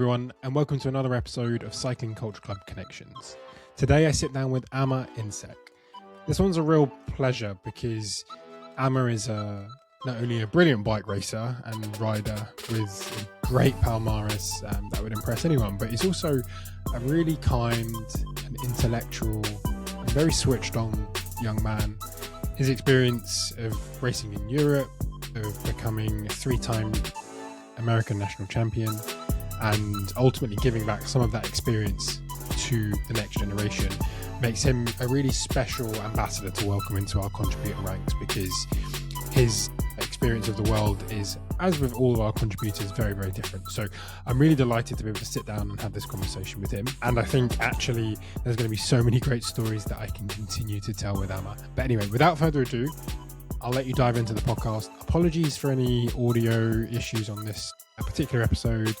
everyone, and welcome to another episode of Cycling Culture Club Connections. Today I sit down with Ama Nsek. This one's a real pleasure because Ama is not only a brilliant bike racer and rider with a great palmares that would impress anyone, but he's also a really kind and intellectual and very switched on young man. His experience of racing in Europe, of becoming a 3-time American national champion, and ultimately giving back some of that experience to the next generation makes him a really special ambassador to welcome into our contributor ranks, because his experience of the world is, as with all of our contributors, very, very different. So I'm really delighted to be able to sit down and have this conversation with him. And I think actually there's going to be so many great stories that I can continue to tell with Ama. But anyway, without further ado, I'll let you dive into the podcast. Apologies for any audio issues on this particular episode.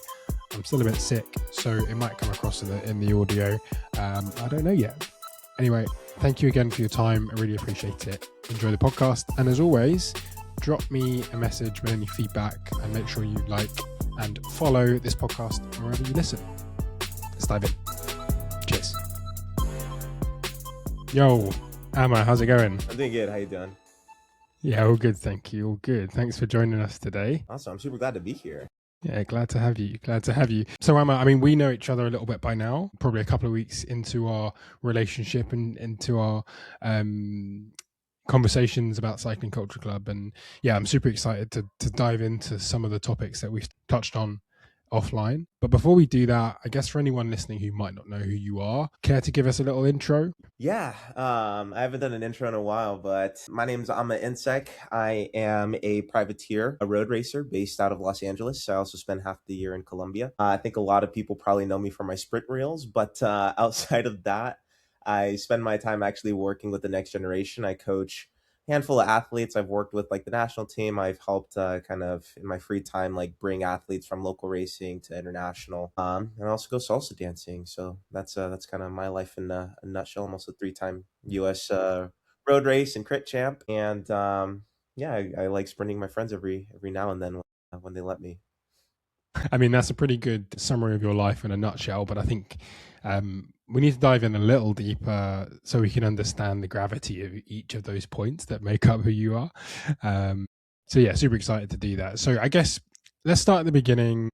I'm still a bit sick, so it might come across in the audio. I don't know yet. Anyway, thank you again for your time. I really appreciate it. Enjoy the podcast. And as always, drop me a message with any feedback, and make sure you like and follow this podcast wherever you listen. Let's dive in. Cheers. Yo, Ama, how's it going? I'm doing good. How you doing? Yeah, all good. Thank you. All good. Thanks for joining us today. Awesome. I'm super glad to be here. Yeah, glad to have you. Glad to have you. So, Ama, I mean, we know each other a little bit by now, probably a couple of weeks into our relationship and into our conversations about Cycling Culture Club. And yeah, I'm super excited to dive into some of the topics that we've touched on offline. But before we do that, I guess for anyone listening who might not know who you are, care to give us a little intro? Yeah, I haven't done an intro in a while, but my name's Ama Nsek. I am a privateer, a road racer based out of Los Angeles. I also spend half the year in Colombia. I think a lot of people probably know me for my sprint reels, but outside of that, I spend my time actually working with the next generation. I coach handful of athletes. I've worked with like the national team. I've helped kind of in my free time like bring athletes from local racing to international. And I also go salsa dancing. So that's kind of my life in a nutshell. I'm also a 3-time US road race and crit champ. And yeah, I like sprinting my friends every now and then when they let me. I mean, that's a pretty good summary of your life in a nutshell, but I think we need to dive in a little deeper so we can understand the gravity of each of those points that make up who you are. So yeah, super excited to do that. So I guess let's start at the beginning.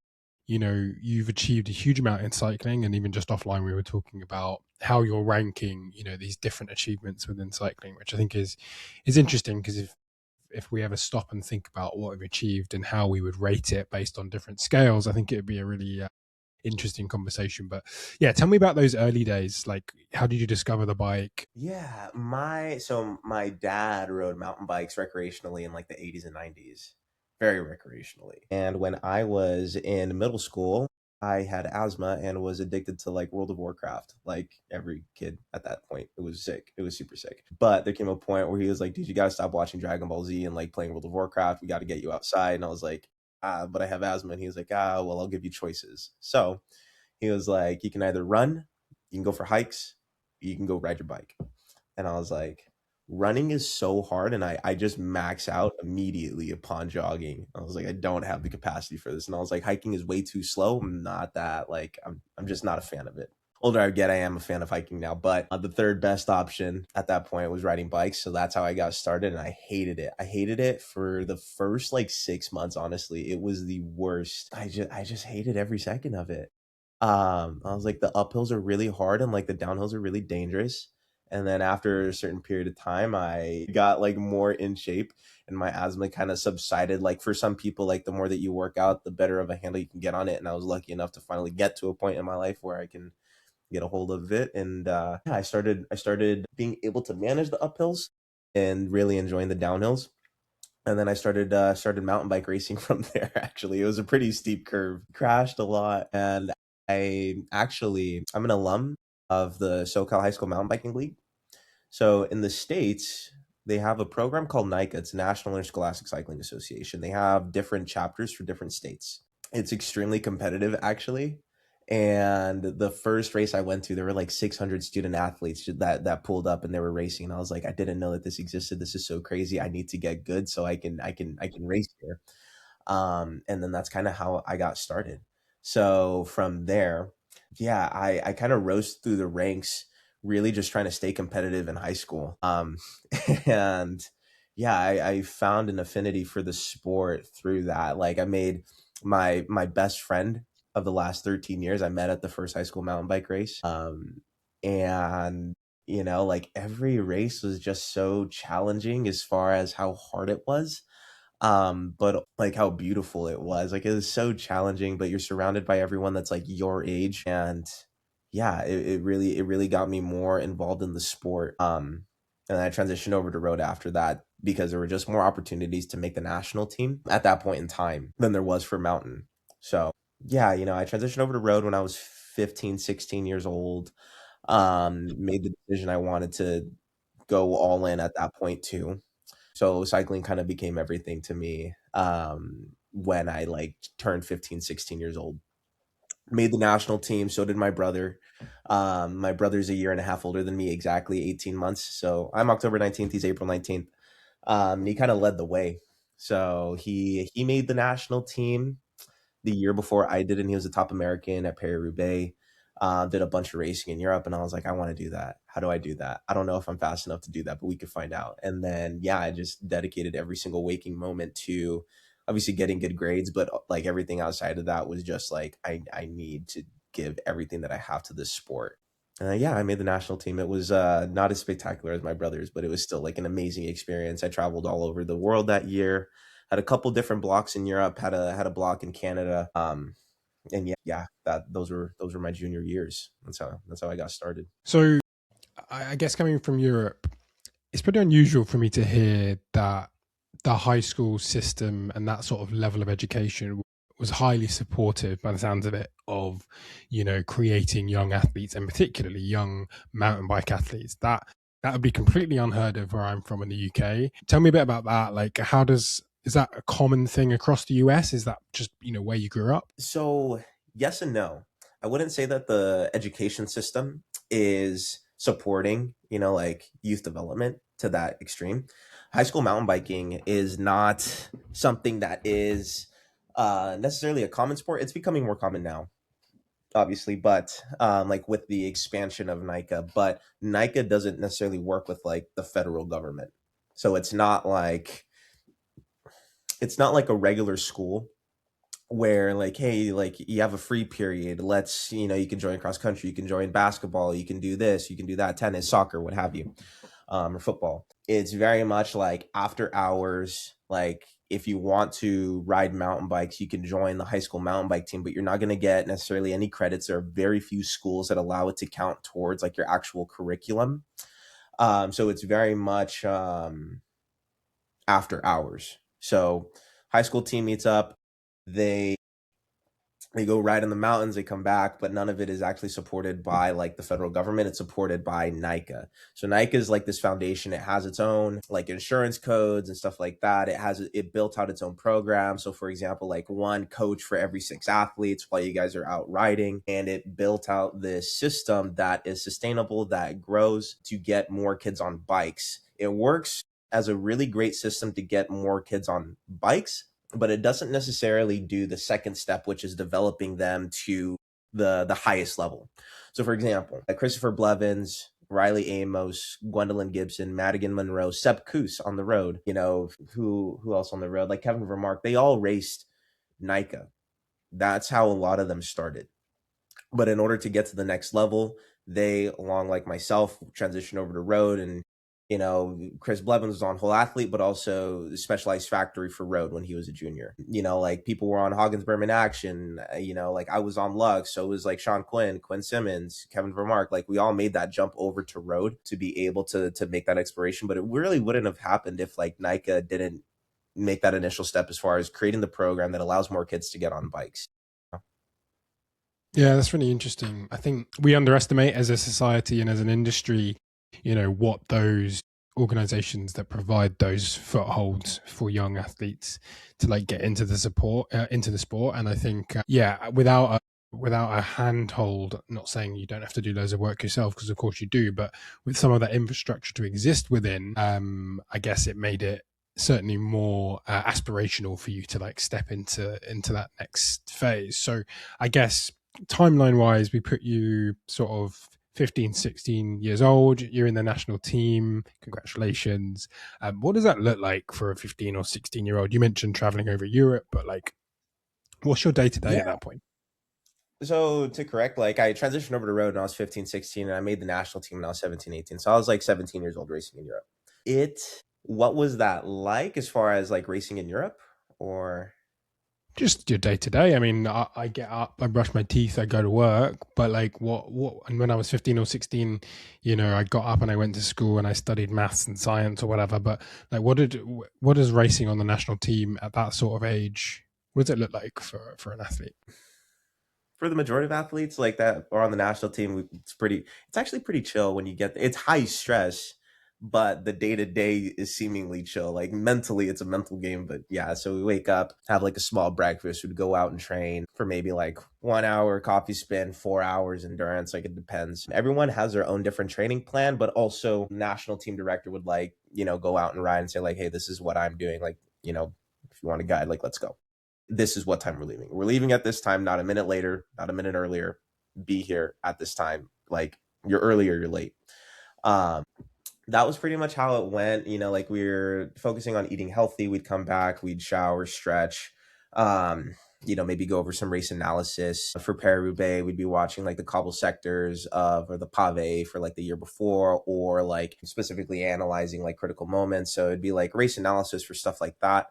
You know, you've achieved a huge amount in cycling, and even just offline, we were talking about how you're ranking, you know, these different achievements within cycling, which I think is interesting, because if we ever stop and think about what we've achieved and how we would rate it based on different scales, I think it would be a really interesting conversation. But yeah, tell me about those early days. Like, how did you discover the bike? Yeah, my dad rode mountain bikes recreationally in like the 80s and 90s, very recreationally. And when I was in middle school, I had asthma and was addicted to like World of Warcraft, like every kid at that point. It was sick. It was super sick. But there came a point where he was like, dude, you gotta stop watching Dragon Ball Z and like playing World of Warcraft. We gotta get you outside. And I was like, but I have asthma. And he was like, well, I'll give you choices. So he was like, you can either run, you can go for hikes, you can go ride your bike. And I was like, running is so hard, and I just max out immediately upon jogging. I was like, I don't have the capacity for this. And I was like, hiking is way too slow. I'm not that, like, I'm just not a fan of it. Older I get, I am a fan of hiking now, but the third best option at that point was riding bikes. So that's how I got started, and I hated it. I hated it for the first like 6 months. Honestly, it was the worst. I just hated every second of it. I was like, the uphills are really hard and like the downhills are really dangerous. And then after a certain period of time, I got like more in shape, and my asthma kind of subsided. Like for some people, like the more that you work out, the better of a handle you can get on it. And I was lucky enough to finally get to a point in my life where I can get a hold of it. And yeah, I started being able to manage the uphills and really enjoying the downhills. And then I started mountain bike racing from there. Actually, it was a pretty steep curve. Crashed a lot, and I'm an alum of the SoCal High School Mountain Biking League. So in the States, they have a program called NICA. It's National Interscholastic Cycling Association. They have different chapters for different states. It's extremely competitive, actually. And the first race I went to, there were like 600 student athletes that pulled up and they were racing. And I was like, I didn't know that this existed. This is so crazy. I need to get good so I can race here. And then that's kind of how I got started. So from there, yeah, I kind of rose through the ranks, really just trying to stay competitive in high school. And yeah, I found an affinity for the sport through that. Like I made my best friend of the last 13 years, I met at the first high school mountain bike race. And like every race was just so challenging as far as how hard it was, but like how beautiful it was. Like it was so challenging, but you're surrounded by everyone that's like your age. And yeah, it really got me more involved in the sport. And I transitioned over to road after that because there were just more opportunities to make the national team at that point in time than there was for mountain. So yeah, I transitioned over to road when I was 15, 16 years old. Made the decision I wanted to go all in at that point too. So cycling kind of became everything to me, when I like turned 15, 16 years old. Made the national team, so did my brother. My brother's a year and a half older than me, exactly 18 months. So I'm October 19th, he's April 19th. And he kind of led the way. So he made the national team the year before I did, and he was a top American at Paris-Roubaix. Did a bunch of racing in Europe, and I was like, I want to do that. How do I do that? I don't know if I'm fast enough to do that, but we could find out. And then, yeah, I just dedicated every single waking moment to obviously getting good grades, but like everything outside of that was just like, I need to give everything that I have to this sport. Yeah, I made the national team. It was not as spectacular as my brother's, but it was still like an amazing experience. I traveled all over the world that year, had a couple different blocks in Europe, had a block in Canada. And yeah, that those were my junior years. That's how I got started. So I guess coming from Europe, it's pretty unusual for me to hear that the high school system and that sort of level of education was highly supportive, by the sounds of it, of creating young athletes, and particularly young mountain bike athletes. That would be completely unheard of where I'm from in the UK. Tell me a bit about that. Like, is that a common thing across the US? Is that just where you grew up? So yes and no. I wouldn't say that the education system is supporting, like youth development to that extreme. High school mountain biking is not something that is necessarily a common sport. It's becoming more common now, obviously, but like with the expansion of NICA, but NICA doesn't necessarily work with like the federal government. So it's not like a regular school where like, hey, like you have a free period, let's, you can join cross country, you can join basketball, you can do this, you can do that, tennis, soccer, what have you, or football. It's very much like after hours. Like if you want to ride mountain bikes, you can join the high school mountain bike team, but you're not going to get necessarily any credits. There are very few schools that allow it to count towards like your actual curriculum. So it's very much after hours. So high school team meets up, they they go ride in the mountains, they come back, but none of it is actually supported by like the federal government. It's supported by NICA. So NICA is like this foundation. It has its own like insurance codes and stuff like that. It built out its own program. So for example, like one coach for every 6 athletes while you guys are out riding. And it built out this system that is sustainable, that grows to get more kids on bikes. It works as a really great system to get more kids on bikes, but it doesn't necessarily do the second step, which is developing them to the highest level. So for example, Christopher Blevins, Riley Amos, Gwendolyn Gibson, Madigan Monroe, Seb Coos on the road, who else on the road, like Kevin Vermark, they all raced NICA. That's how a lot of them started. But in order to get to the next level, they, along like myself, transitioned over to road. And Chris Blevins was on whole athlete, but also specialized factory for road when he was a junior. Like people were on Hoggins Berman Action. Like I was on Lux, so it was like Sean Quinn Simmons, Kevin Vermark. Like we all made that jump over to road to be able to make that exploration. But it really wouldn't have happened if like NICA didn't make that initial step as far as creating the program that allows more kids to get on bikes. Yeah, that's really interesting. I think we underestimate as a society and as an industry, what those organizations that provide those footholds for young athletes to like get into the sport. And I think, yeah, without a handhold, not saying you don't have to do loads of work yourself, because of course you do, but with some of that infrastructure to exist within, I guess it made it certainly more aspirational for you to like step into that next phase. So I guess timeline wise, we put you sort of 15, 16 years old. You're in the national team. Congratulations. What does that look like for a 15 or 16 year old? You mentioned traveling over Europe, but like, what's your day to day Yeah. at that point? So to correct, like I transitioned over to road when I was 15, 16, and I made the national team when I was 17, 18. So I was like 17 years old racing in Europe. What was that like as far as like racing in Europe or? Just your day to day. I mean, I get up, I brush my teeth, I go to work. But like, and when I was 15 or 16, I got up and I went to school and I studied maths and science or whatever. But like, what does racing on the national team at that sort of age? What does it look like for an athlete? For the majority of athletes like that are on the national team, it's actually pretty chill when you it's high stress, but the day to day is seemingly chill. Like mentally, it's a mental game. But yeah, so we wake up, have like a small breakfast, we'd go out and train for maybe like 1 hour coffee spin, 4 hours endurance. Like it depends. Everyone has their own different training plan, but also national team director would like, go out and ride and say like, hey, this is what I'm doing. Like, if you want a guide, like let's go. This is what time we're leaving. We're leaving at this time, not a minute later, not a minute earlier. Be here at this time. Like you're early or you're late. Um, that was pretty much how it went. Like we were focusing on eating healthy. We'd come back, we'd shower, stretch, maybe go over some race analysis for Paris-Roubaix. We'd be watching like the cobble sectors or the pave for like the year before, or like specifically analyzing like critical moments. So it'd be like race analysis for stuff like that.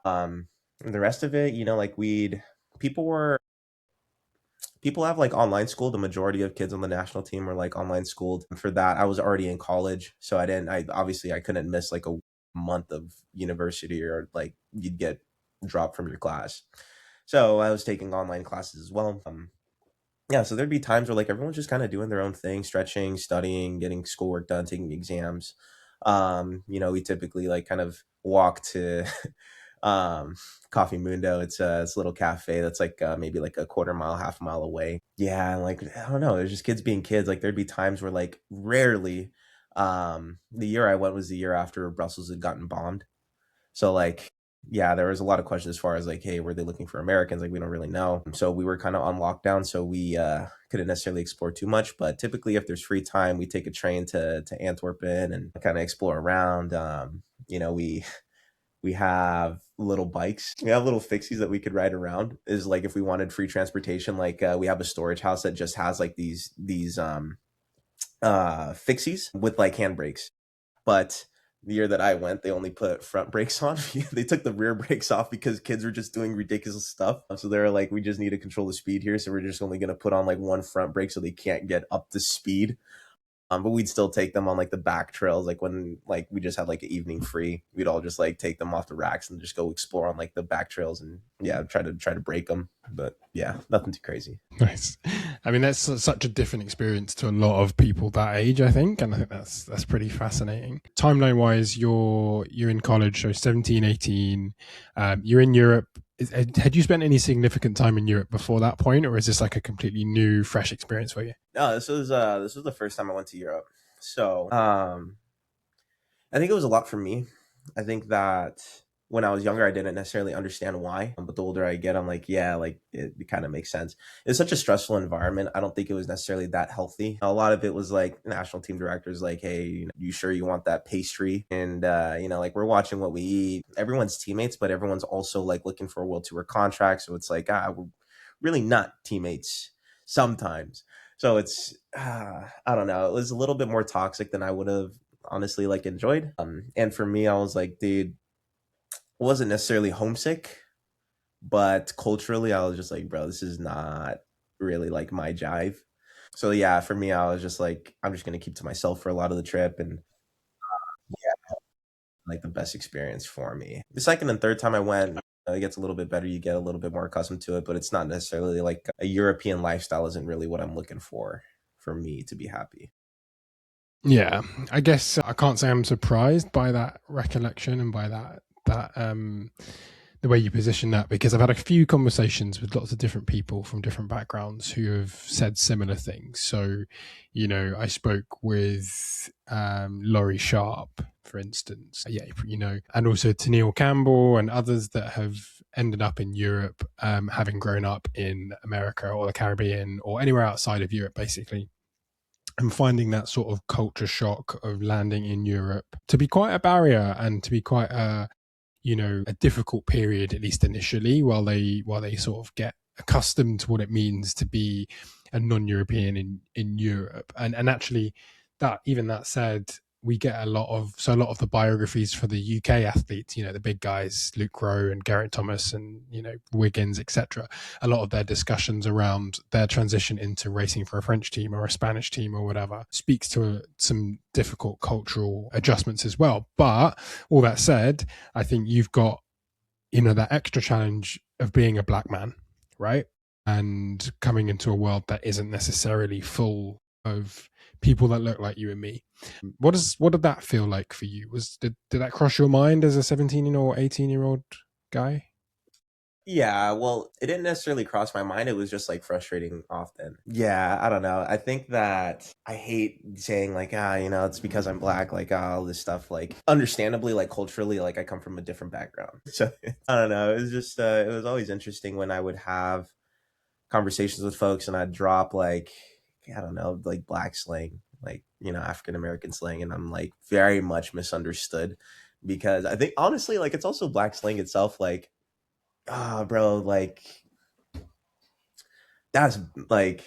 The rest of it, like people were people have like online school. The majority of kids on the national team were like online schooled. For that, I was already in college, so I couldn't miss like a month of university, or like you'd get dropped from your class. So I was taking online classes as well. Yeah, so there'd be times where like everyone's just kind of doing their own thing, stretching, studying, getting schoolwork done, taking exams. We typically like kind of walk to um Coffee Mundo. It's a little cafe that's like maybe like a quarter mile, half a mile away. Yeah, and like I don't know, there's just kids being kids. Like there'd be times where like rarely the year I went was the year after Brussels had gotten bombed. So like, yeah, there was a lot of questions as far as like, hey, were they looking for Americans? Like we don't really know. So we were kind of on lockdown, so we couldn't necessarily explore too much. But typically, if there's free time, we take a train to Antwerpen and kind of explore around. We have little bikes. We have little fixies that we could ride around. Is like if we wanted free transportation, like we have a storage house that just has like these fixies with like handbrakes. But the year that I went, they only put front brakes on. They took the rear brakes off because kids were just doing ridiculous stuff. So they're like, we just need to control the speed here. So we're just only going to put on like one front brake so they can't get up to speed. But we'd still take them on like the back trails. Like when like we just had like an evening free, we'd all just like take them off the racks and just go explore on like the back trails and yeah, try to break them. But yeah, nothing too crazy. Nice. I mean, that's such a different experience to a lot of people that age, I think, and I think that's pretty fascinating. Timeline wise, you're in college, so 17, 18. You're in Europe. Had you spent any significant time in Europe before that point, or is this like a completely new, fresh experience for you? No, this was the first time I went to Europe. So I think it was a lot for me. I think that when I was younger, I didn't necessarily understand why. But the older I get, I'm like, yeah, like it kind of makes sense. It's such a stressful environment. I don't think it was necessarily that healthy. A lot of it was like national team directors, like, hey, you sure you want that pastry? And, like we're watching what we eat. Everyone's teammates, but everyone's also like looking for a World Tour contract. So it's like, we're really not teammates sometimes. So it's, I don't know. It was a little bit more toxic than I would have honestly like enjoyed. And for me, I was like, dude, wasn't necessarily homesick, but culturally, I was just like, bro, this is not really like my jive. So yeah, for me, I was just like, I'm just gonna keep to myself for a lot of the trip, and yeah, like the best experience for me. The second and third time I went, it gets a little bit better. You get a little bit more accustomed to it, but it's not necessarily like a European lifestyle. Isn't really what I'm looking for me to be happy. Yeah, I guess I can't say I'm surprised by that recollection and by that the way you position that, because I've had a few conversations with lots of different people from different backgrounds who have said similar things. So, I spoke with Laurie Sharp, for instance, yeah, and also Tennille Campbell and others that have ended up in Europe, having grown up in America or the Caribbean or anywhere outside of Europe, basically, and finding that sort of culture shock of landing in Europe to be quite a barrier and to be quite a difficult period, at least initially, while they sort of get accustomed to what it means to be a non-European in Europe. And actually, that said, we get a lot of the biographies for the UK athletes, the big guys, Luke Rowe and Garrett Thomas and Wiggins, etc. A lot of their discussions around their transition into racing for a French team or a Spanish team or whatever speaks to some difficult cultural adjustments as well. But all that said, I think you've got that extra challenge of being a black man, right? And coming into a world that isn't necessarily full of people that look like you and me. What did that feel like for you? Did that cross your mind as a 17-year-old, 18-year-old guy? Yeah, well, it didn't necessarily cross my mind. It was just like frustrating often. Yeah, I don't know. I think that I hate saying like, it's because I'm black, like all this stuff. Like, understandably, like culturally, like I come from a different background. So I don't know. It was just, it was always interesting when I would have conversations with folks and I'd drop like, I don't know, like black slang, like, African American slang. And I'm like very much misunderstood because I think honestly, like it's also black slang itself. Like, bro, like that's like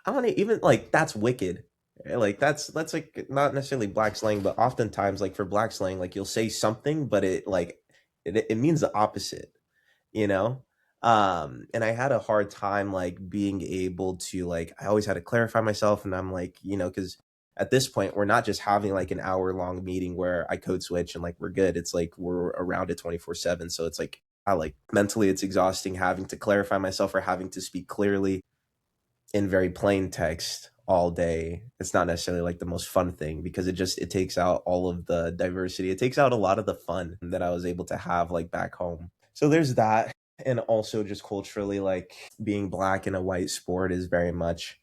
I don't even like that's wicked. Like that's like not necessarily black slang, but oftentimes like for black slang, like you'll say something, but it means the opposite, you know? And I had a hard time like being able to like I always had to clarify myself and I'm like, because at this point we're not just having like an hour long meeting where I code switch and like we're good. It's like we're around it 24/7. So it's like I like mentally it's exhausting having to clarify myself or having to speak clearly in very plain text all day. It's not necessarily like the most fun thing because it takes out all of the diversity. It takes out a lot of the fun that I was able to have like back home. So there's that. And also just culturally, like being black in a white sport is very much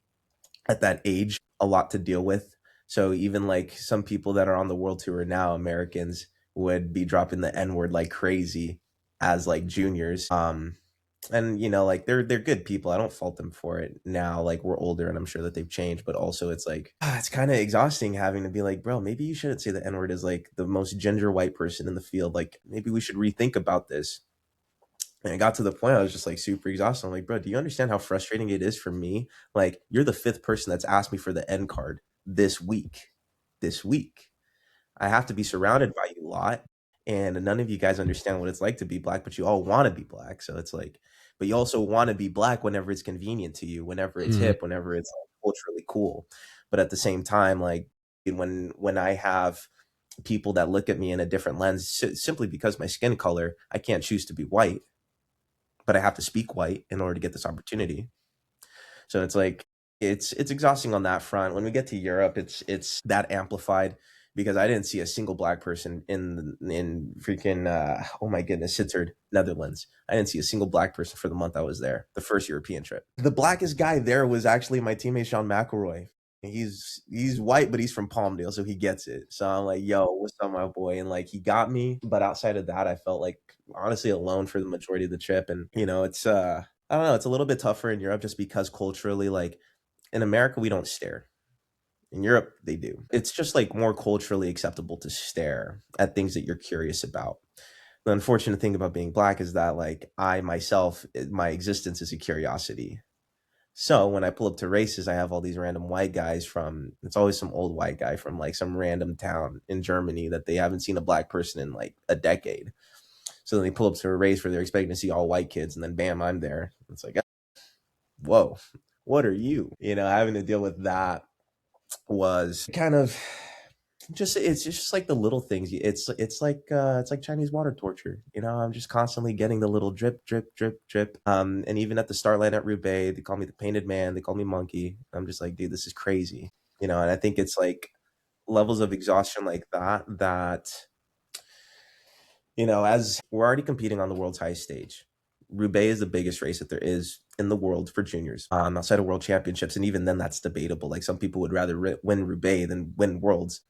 at that age a lot to deal with. So even like some people that are on the world tour now, Americans would be dropping the N word like crazy as like juniors. And like they're good people. I don't fault them for it now. Like we're older and I'm sure that they've changed, but also it's like it's kind of exhausting having to be like, bro, maybe you shouldn't say the N word as like the most ginger white person in the field. Like maybe we should rethink about this. And it got to the point I was just like super exhausted. I'm like, bro, do you understand how frustrating it is for me? Like, you're the fifth person that's asked me for the N card this week. This week. I have to be surrounded by you a lot. And none of you guys understand what it's like to be black, but you all want to be black. So it's like, but you also want to be black whenever it's convenient to you, whenever it's Mm. hip, whenever it's like, culturally cool. But at the same time, like when I have people that look at me in a different lens simply because my skin color, I can't choose to be white but I have to speak white in order to get this opportunity. So it's like it's exhausting on that front. When we get to Europe, it's that amplified because I didn't see a single black person in freaking oh my goodness, Sittard, Netherlands. I didn't see a single black person for the month I was there, the first European trip. The blackest guy there was actually my teammate Sean McElroy. He's white, but he's from Palmdale, so he gets it. So I'm like, yo, what's up, my boy? And like he got me. But outside of that, I felt like honestly alone for the majority of the trip. And it's I don't know, it's a little bit tougher in Europe just because culturally, like in America, we don't stare. In Europe, they do. It's just like more culturally acceptable to stare at things that you're curious about. The unfortunate thing about being black is that like I myself, my existence is a curiosity. So when I pull up to races, I have all these random white guys from, it's always some old white guy from like some random town in Germany that they haven't seen a black person in like a decade. So then they pull up to a race where they're expecting to see all white kids and then bam, I'm there. It's like, whoa, what are you? Having to deal with that was kind of just it's just like the little things. It's like Chinese water torture. I'm just constantly getting the little drip, drip, drip, drip. And even at the start line at Roubaix, they call me the painted man. They call me monkey. I'm just like, dude, this is crazy. And I think it's like levels of exhaustion like that As we're already competing on the world's highest stage, Roubaix is the biggest race that there is in the world for juniors, outside of world championships. And even then, that's debatable. Like some people would rather win Roubaix than win worlds.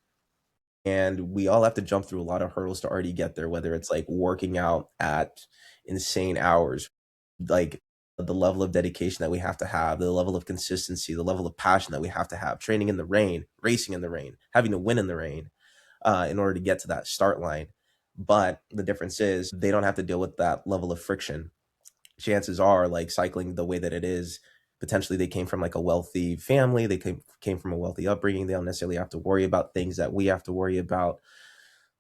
And we all have to jump through a lot of hurdles to already get there, whether it's like working out at insane hours, like the level of dedication that we have, the level of consistency, the level of passion that we have, training in the rain, racing in the rain, having to win in the rain in order to get to that start line. But the difference is they don't have to deal with that level of friction. Chances are, like cycling the way that it is, potentially they came from like a wealthy family, they came from a wealthy upbringing. They don't necessarily have to worry about things that we have to worry about,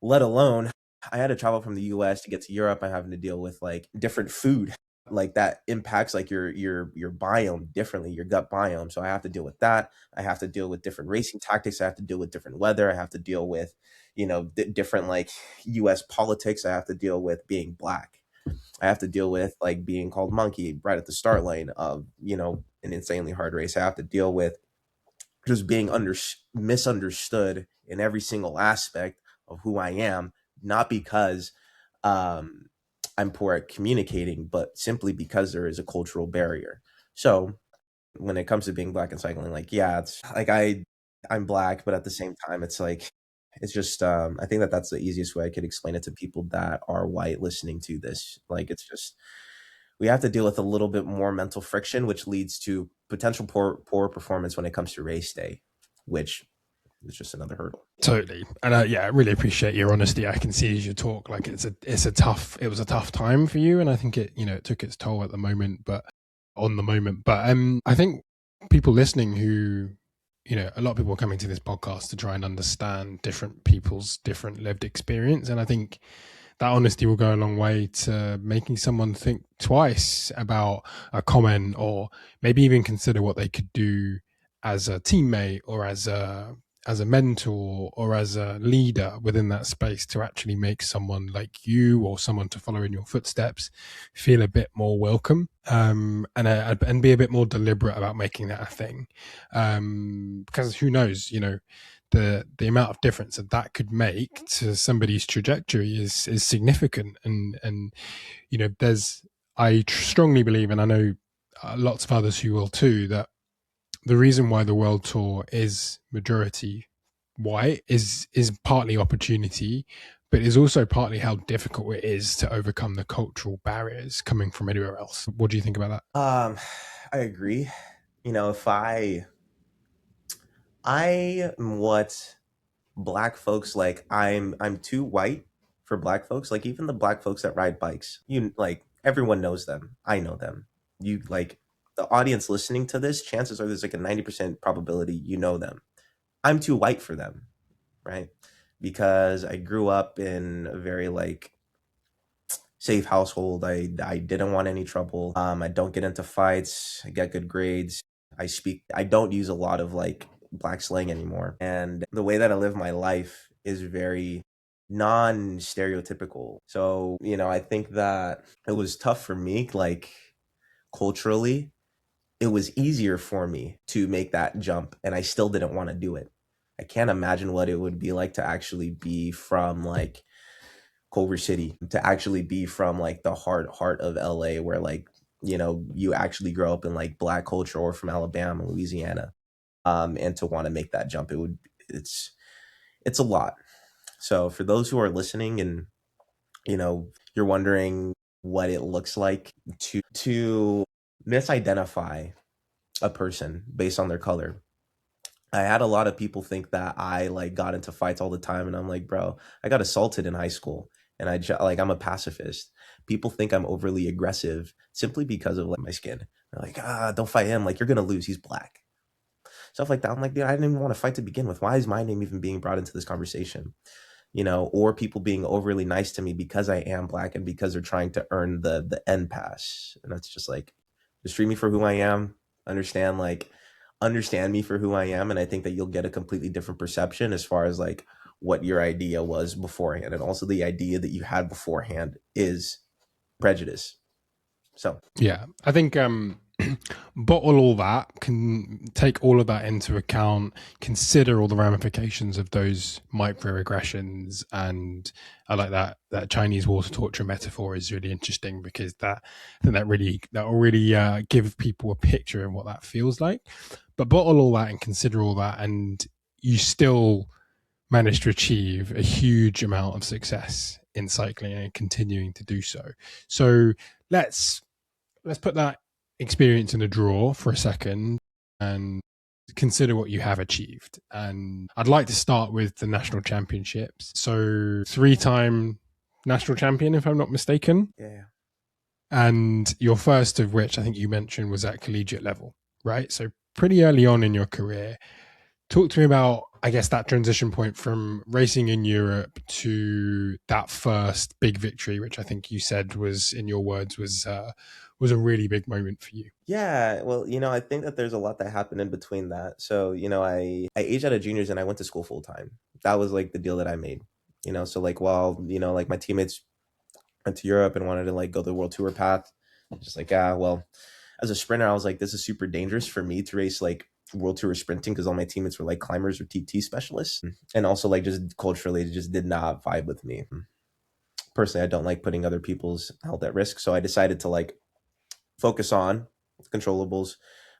let alone I had to travel from the US to get to Europe. I'm having to deal with like different food, like that impacts like your biome differently, your gut biome. So I have to deal with that. I have to deal with different racing tactics. I have to deal with different weather. I have to deal with, different like US politics. I have to deal with being black. I have to deal with like being called monkey right at the start line of, an insanely hard race. I have to deal with just being misunderstood in every single aspect of who I am, not because um, I'm poor at communicating, but simply because there is a cultural barrier. So when it comes to being black and cycling, like, yeah, it's like I'm black, but at the same time, it's like it's just I think that that's the easiest way I could explain it to people that are white listening to this. Like, it's just we have to deal with a little bit more mental friction, which leads to potential poor performance when it comes to race day, which is just another hurdle. Totally. And yeah, I really appreciate your honesty. I can see as you talk, like it was a tough time for you. And I think it took its toll at the moment, but I think people listening who, a lot of people are coming to this podcast to try and understand different people's different lived experience. And I think that honesty will go a long way to making someone think twice about a comment, or maybe even consider what they could do as a teammate or as a mentor or as a leader within that space to actually make someone like you or someone to follow in your footsteps feel a bit more welcome, and be a bit more deliberate about making that a thing, because who knows, the amount of difference that could make to somebody's trajectory is significant. And there's I strongly believe, and I know lots of others who will too, that the reason why the world tour is majority white is partly opportunity, but is also partly how difficult it is to overcome the cultural barriers coming from anywhere else. What do you think about that? I agree. If I am what black folks like, I'm too white for black folks. Like even the black folks that ride bikes, like everyone knows them. I know them. You like the audience listening to this, chances are there's like a 90% probability you know them. I'm too white for them, right? Because I grew up in a very like safe household. I didn't want any trouble. I don't get into fights. I get good grades. I don't use a lot of like black slang anymore. And the way that I live my life is very non-stereotypical. So, I think that it was tough for me, like culturally, it was easier for me to make that jump and I still didn't want to do it. I can't imagine what it would be like to actually be from like Culver City, to actually be from like the heart of LA, where like, you actually grow up in like black culture, or from Alabama, Louisiana, and to want to make that jump, it's a lot. So for those who are listening and, you're wondering what it looks like to misidentify a person based on their color. I had a lot of people think that I like got into fights all the time, and I'm like, bro, I got assaulted in high school, and like I'm a pacifist. People think I'm overly aggressive simply because of like my skin. They're like, don't fight him. Like you're gonna lose. He's black. Stuff like that. I'm like, dude, I didn't even want to fight to begin with. Why is my name even being brought into this conversation? Or people being overly nice to me because I am black and because they're trying to earn the end pass. And that's just like, just treat me for who I am. Understand me for who I am. And I think that you'll get a completely different perception as far as like what your idea was beforehand. And also the idea that you had beforehand is prejudice. So Yeah, I think bottle all that, can take all of that into account, consider all the ramifications of those microaggressions. And I like that Chinese water torture metaphor is really interesting, because that I think that will really give people a picture of what that feels like. But bottle all that and consider all that, and you still managed to achieve a huge amount of success in cycling and continuing to do so. So let's put that experience in a drawer for a second and consider what you have achieved. And I'd like to start with the national championships. So 3-time national champion, if I'm not mistaken. Yeah. And your first of which I think you mentioned was at collegiate level, right? So pretty early on in your career. Talk to me about, I guess, that transition point from racing in Europe to that first big victory, which I think you said was, in your words, was a really big moment for you. Yeah, well, I think that there's a lot that happened in between that. So, I aged out of juniors and I went to school full time. That was like the deal that I made. So like while, like my teammates went to Europe and wanted to like go the world tour path, just like, well, as a sprinter, I was like, this is super dangerous for me to race like world tour sprinting, because all my teammates were like climbers or TT specialists. And also like just culturally, it just did not vibe with me. Personally, I don't like putting other people's health at risk. So I decided to like focus on controllables.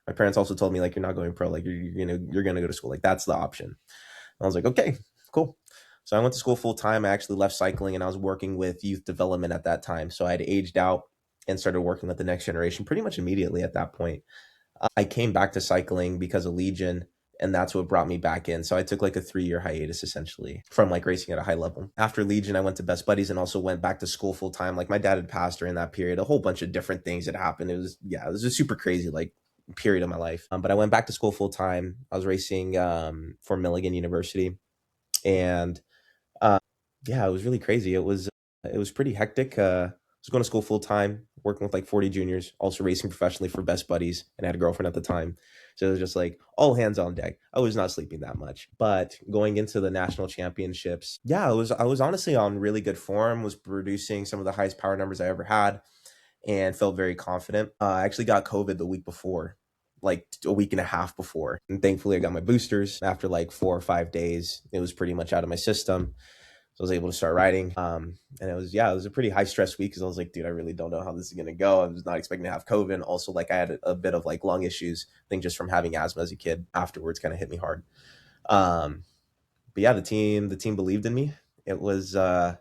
My parents also told me like, you're not going pro, like you're gonna go to school, like that's the option. And I was like, okay, cool. So I went to school full time. I actually left cycling and I was working with youth development at that time. So I had aged out and started working with the next generation pretty much immediately at that point. I came back to cycling because of Legion, and that's what brought me back in. So I took like a 3-year hiatus essentially from like racing at a high level. After Legion, I went to Best Buddies and also went back to school full time. Like my dad had passed during that period. A whole bunch of different things had happened. It was a super crazy like period of my life. But I went back to school full time. I was racing for Milligan University, and yeah, it was really crazy. It was pretty hectic. I was going to school full time, working with like 40 juniors, also racing professionally for Best Buddies, and I had a girlfriend at the time. So it was just like all hands on deck. I was not sleeping that much. But going into the national championships, yeah, I was honestly on really good form, was producing some of the highest power numbers I ever had, and felt very confident. I actually got COVID the week before, like a week and a half before. And thankfully I got my boosters after like 4 or 5 days. It was pretty much out of my system. So I was able to start riding. And it was a pretty high stress week, because I was like, dude, I really don't know how this is going to go. I was not expecting to have COVID. Also, like I had a bit of like lung issues. I think just from having asthma as a kid afterwards kind of hit me hard. Um, but yeah, the team believed in me. It was a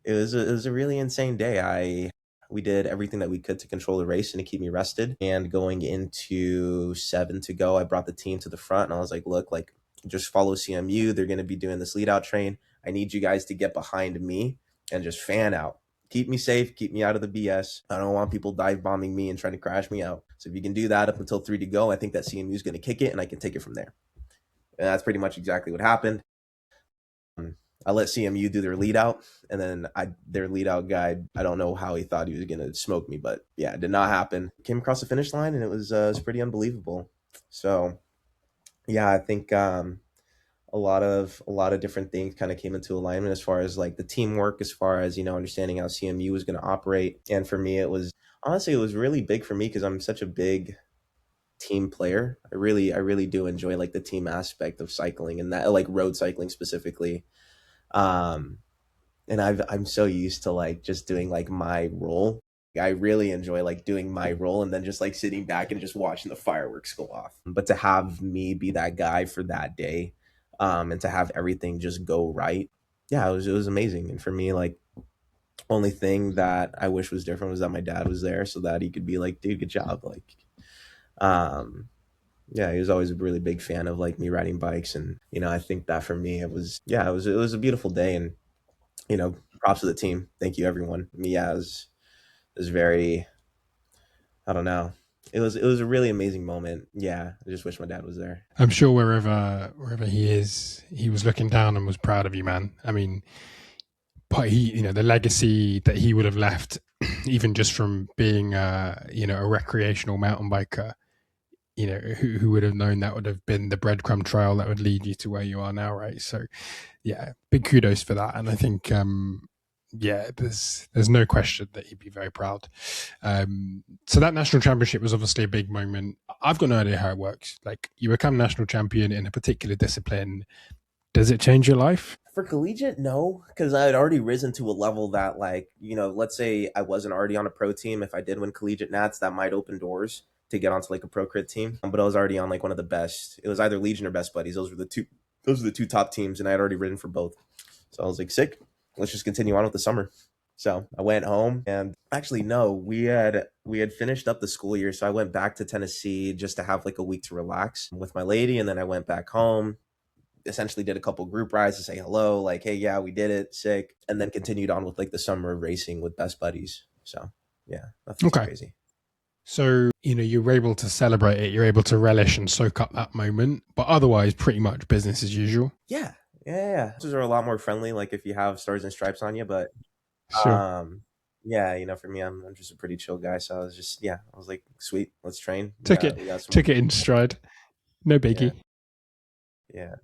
really insane day. We did everything that we could to control the race and to keep me rested. And going into 7 to go, I brought the team to the front and I was like, look, like just follow CMU. They're going to be doing this lead out train. I need you guys to get behind me and just fan out. Keep me safe, keep me out of the BS. I don't want people dive bombing me and trying to crash me out. So if you can do that up until 3 to go, I think that CMU is going to kick it and I can take it from there. And that's pretty much exactly what happened. I let CMU do their lead out, and then their lead out guy, I don't know how he thought he was going to smoke me, but yeah, it did not happen. Came across the finish line, and it was pretty unbelievable. So yeah, I think a lot of different things kind of came into alignment as far as like the teamwork, as far as understanding how CMU was going to operate. And for me, it was really big for me because I'm such a big team player. I really do enjoy like the team aspect of cycling, and that like road cycling specifically. Um, and I'm so used to like just doing like my role. I really enjoy like doing my role and then just like sitting back and just watching the fireworks go off. But to have me be that guy for that day, and to have everything just go right, yeah, it was amazing. And for me, like only thing that I wish was different was that my dad was there so that he could be like, dude, good job. Like, um, yeah, he was always a really big fan of like me riding bikes, and I think that for me it was a beautiful day. And props to the team. Thank you, everyone. Yeah, it was very, I don't know. It was a really amazing moment. Yeah, I just wish my dad was there. I'm sure wherever he is, he was looking down and was proud of you, man. I mean, but the legacy that he would have left, even just from being, a recreational mountain biker, who would have known that would have been the breadcrumb trail that would lead you to where you are now, right? So, yeah, big kudos for that. And I think, yeah, there's no question that he'd be very proud. So that national championship was obviously a big moment. I've got no idea how it works. Like, you become national champion in a particular discipline. Does it change your life? For collegiate, no, because I had already risen to a level that, like, let's say I wasn't already on a pro team. If I did win collegiate nats, that might open doors to get onto like a pro crit team. But I was already on like one of the best. It was either Legion or Best Buddies. Those were the two. Those were the two top teams, and I had already ridden for both. So I was like, sick. Let's just continue on with the summer. So I went home, and actually, no, we had finished up the school year. So I went back to Tennessee just to have like a week to relax with my lady, and then I went back home, essentially did a couple group rides to say hello, like, hey, yeah, we did it, sick, and then continued on with like the summer racing with Best Buddies. So yeah, nothing too crazy. So, you were able to celebrate it, you're able to relish and soak up that moment, but otherwise pretty much business as usual. Yeah. Those are a lot more friendly, like if you have stars and stripes on you, but Sure. yeah, for me, I'm just a pretty chill guy, so I was like, sweet, let's train. Took it in stride. No biggie. Yeah.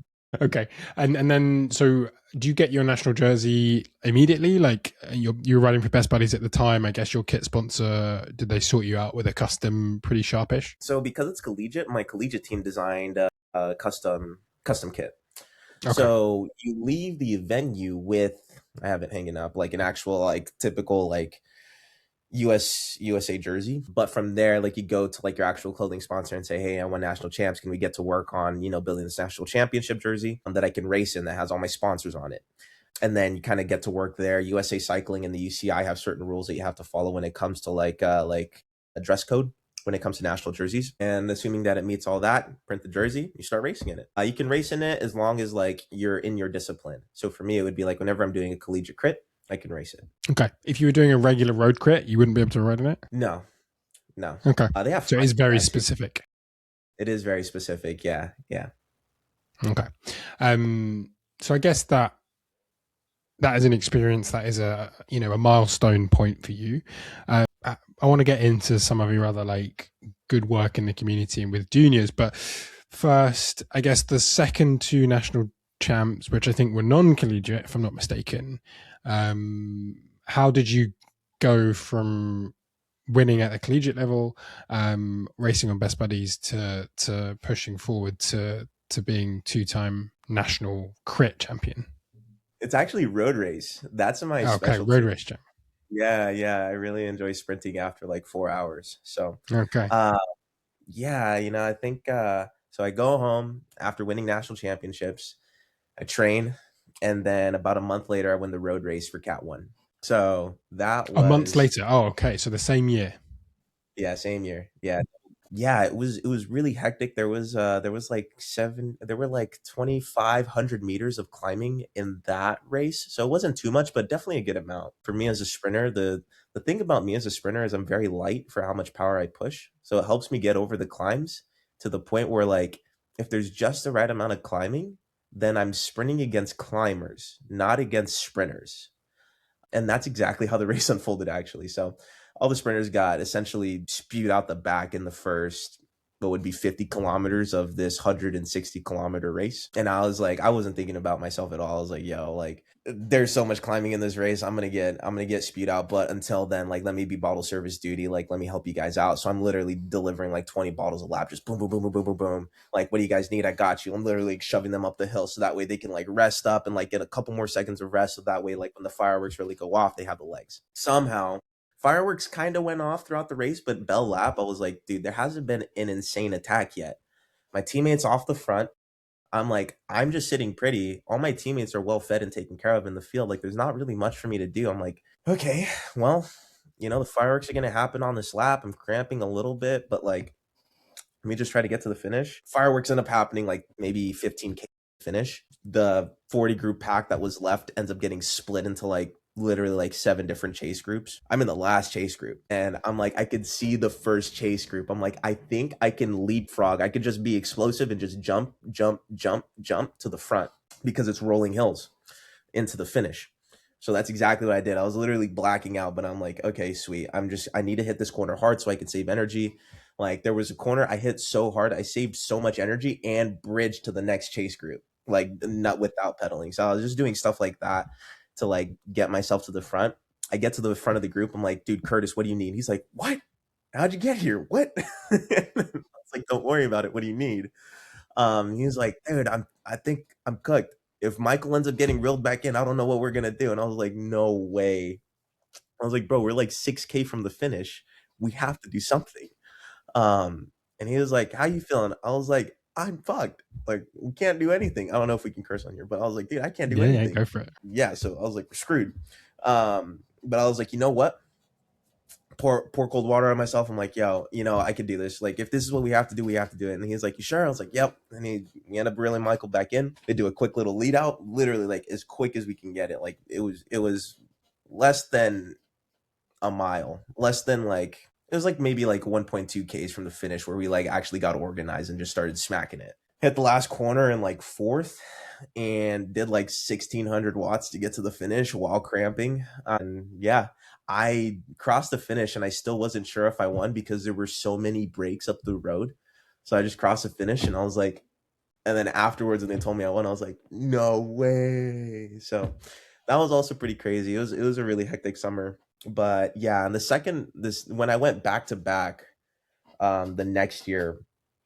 Okay. And then, so do you get your national jersey immediately? Like, you're riding for Best Buddies at the time. I guess your kit sponsor, did they sort you out with a custom, pretty sharpish? So because it's collegiate, my collegiate team designed a custom kit. Okay. So you leave the venue with, I have it hanging up, like an actual like typical like USA jersey. But from there, like, you go to like your actual clothing sponsor and say, hey, I won national champs. Can we get to work on, building this national championship jersey that I can race in that has all my sponsors on it? And then you kind of get to work there. USA Cycling and the UCI have certain rules that you have to follow when it comes to like a dress code when it comes to national jerseys. And assuming that it meets all that, print the jersey, you start racing in it. You can race in it as long as like you're in your discipline. So for me, it would be like whenever I'm doing a collegiate crit, I can race it. Okay. If you were doing a regular road crit, you wouldn't be able to ride in it? No. Okay. They have so it is very specific. It is very specific. Yeah. Okay. So I guess that is an experience, that is a milestone point for you. I want to get into some of your other like good work in the community and with juniors, but first, I guess the second two national champs, which I think were non-collegiate, if I'm not mistaken, how did you go from winning at the collegiate level, racing on Best Buddies, to pushing forward to being two-time national crit champion? It's actually road race. That's my specialty. Okay, road race champ. Yeah. I really enjoy sprinting after like 4 hours. So okay. I think so I go home after winning national championships, I train, and then about a month later I win the road race for Cat 1. So that was a month later. Oh, okay. So the same year. Yeah, same year. Yeah, it was really hectic. There was like 2,500 meters of climbing in that race. So it wasn't too much, but definitely a good amount. For me as a sprinter, the thing about me as a sprinter is I'm very light for how much power I push. So it helps me get over the climbs to the point where, like, if there's just the right amount of climbing, then I'm sprinting against climbers, not against sprinters. And that's exactly how the race unfolded, actually. So all the sprinters got essentially spewed out the back in the first, what would be 50 kilometers of this 160-kilometer race. And I was like, I wasn't thinking about myself at all. I was like, yo, like, there's so much climbing in this race. I'm gonna get spewed out. But until then, like, let me be bottle service duty. Like, let me help you guys out. So I'm literally delivering like 20 bottles a lap, just boom, boom, boom, boom, boom, boom, boom. Like, what do you guys need? I got you. I'm literally like, shoving them up the hill so that way they can like rest up and like get a couple more seconds of rest. So that way, like, when the fireworks really go off, they have the legs. Somehow fireworks kind of went off throughout the race, but bell lap, I was like, dude, there hasn't been an insane attack yet. My teammates off the front, I'm like, I'm just sitting pretty. All my teammates are well fed and taken care of in the field. Like, there's not really much for me to do. I'm like, okay, well, the fireworks are going to happen on this lap. I'm cramping a little bit, but like, let me just try to get to the finish. Fireworks end up happening like maybe 15K finish. The 40 group pack that was left ends up getting split into like literally like 7 different chase groups. I'm in the last chase group, and I'm like, I could see the first chase group. I'm like, I think I can leapfrog. I could just be explosive and just jump to the front because it's rolling hills into the finish. So that's exactly what I did. I was literally blacking out, but I'm like, okay, sweet. I need to hit this corner hard so I can save energy. Like, there was a corner I hit so hard, I saved so much energy and bridged to the next chase group, like, not without pedaling. So I was just doing stuff like that. to like get myself to the front. I get to the front of the group. I'm like, dude, Curtis, what do you need? He's like, what? How'd you get here? What? I was like, don't worry about it. What do you need? He was like, dude, I think I'm cooked. If Michael ends up getting reeled back in, I don't know what we're gonna do. And I was like, no way. I was like, bro, we're like 6K from the finish. We have to do something. And he was like, how you feeling? I was like, I'm fucked. Like, we can't do anything. I don't know if we can curse on here, but I was like, dude, I can't do Yeah, yeah, anything. go for it. Yeah, so I was like, we're screwed. But I was like, you know what? Pour cold water on myself. I'm like, yo, I could do this. Like, if this is what we have to do, we have to do it. And he's like, you sure? I was like, yep. And we end up reeling Michael back in. They do a quick little lead out, literally like as quick as we can get it. Like it was less than a mile, less than like it was like maybe like 1.2 Ks from the finish where we like actually got organized and just started smacking it. Hit the last corner in like fourth and did like 1600 watts to get to the finish while cramping. And yeah, I crossed the finish and I still wasn't sure if I won because there were so many breaks up the road. So I just crossed the finish and I was like, and then afterwards when they told me I won, I was like, no way. So that was also pretty crazy. It was a really hectic summer. But yeah, and the second this when I went back to back the next year,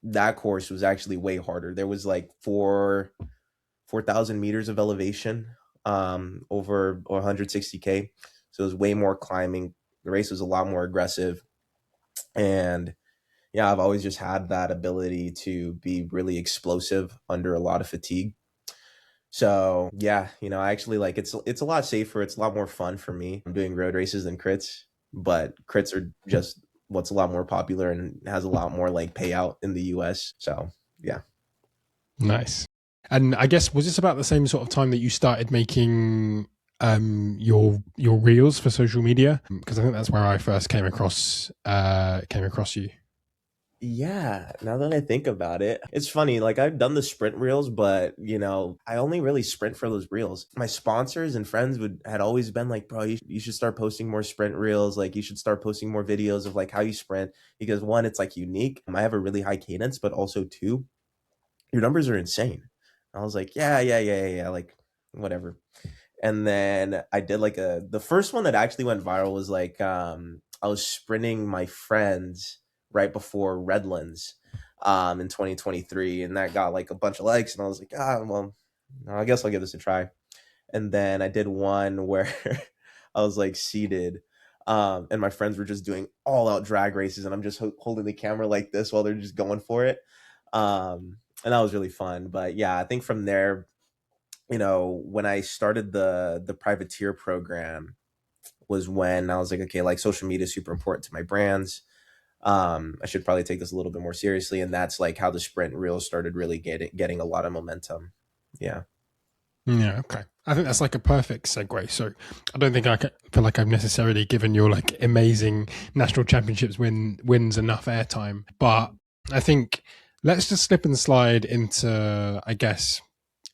that course was actually way harder. There was like 4,000 meters of elevation over 160K. So it was way more climbing. The race was a lot more aggressive. And yeah, I've always just had that ability to be really explosive under a lot of fatigue. So yeah, I actually like it's a lot safer. It's a lot more fun for me. I'm doing road races than crits, but crits are just what's a lot more popular and has a lot more like payout in the US. So yeah. Nice. And I guess was this about the same sort of time that you started making your reels for social media? Because I think that's where I first came across you. Yeah, now that I think about it, it's funny. Like I've done the sprint reels, but I only really sprint for those reels. My sponsors and friends had always been like, "Bro, you should start posting more sprint reels. Like you should start posting more videos of like how you sprint because one, it's like unique. I have a really high cadence, but also two, your numbers are insane." I was like, "Yeah, yeah, yeah, yeah, yeah, like whatever." And then I did like the first one that actually went viral was like I was sprinting my friends right before Redlands in 2023 and that got like a bunch of likes and I was like, well, I guess I'll give this a try. And then I did one where I was like seated and my friends were just doing all out drag races and I'm just holding the camera like this while they're just going for it. And that was really fun. But yeah, I think from there, when I started the privateer program was when I was like, okay, like social media is super important to my brands. I should probably take this a little bit more seriously. And that's like how the sprint reels started really getting a lot of momentum. Yeah. Yeah, okay. I think that's like a perfect segue. So I don't think feel like I've necessarily given your like amazing national championships wins enough airtime, but I think let's just slip and slide into, I guess,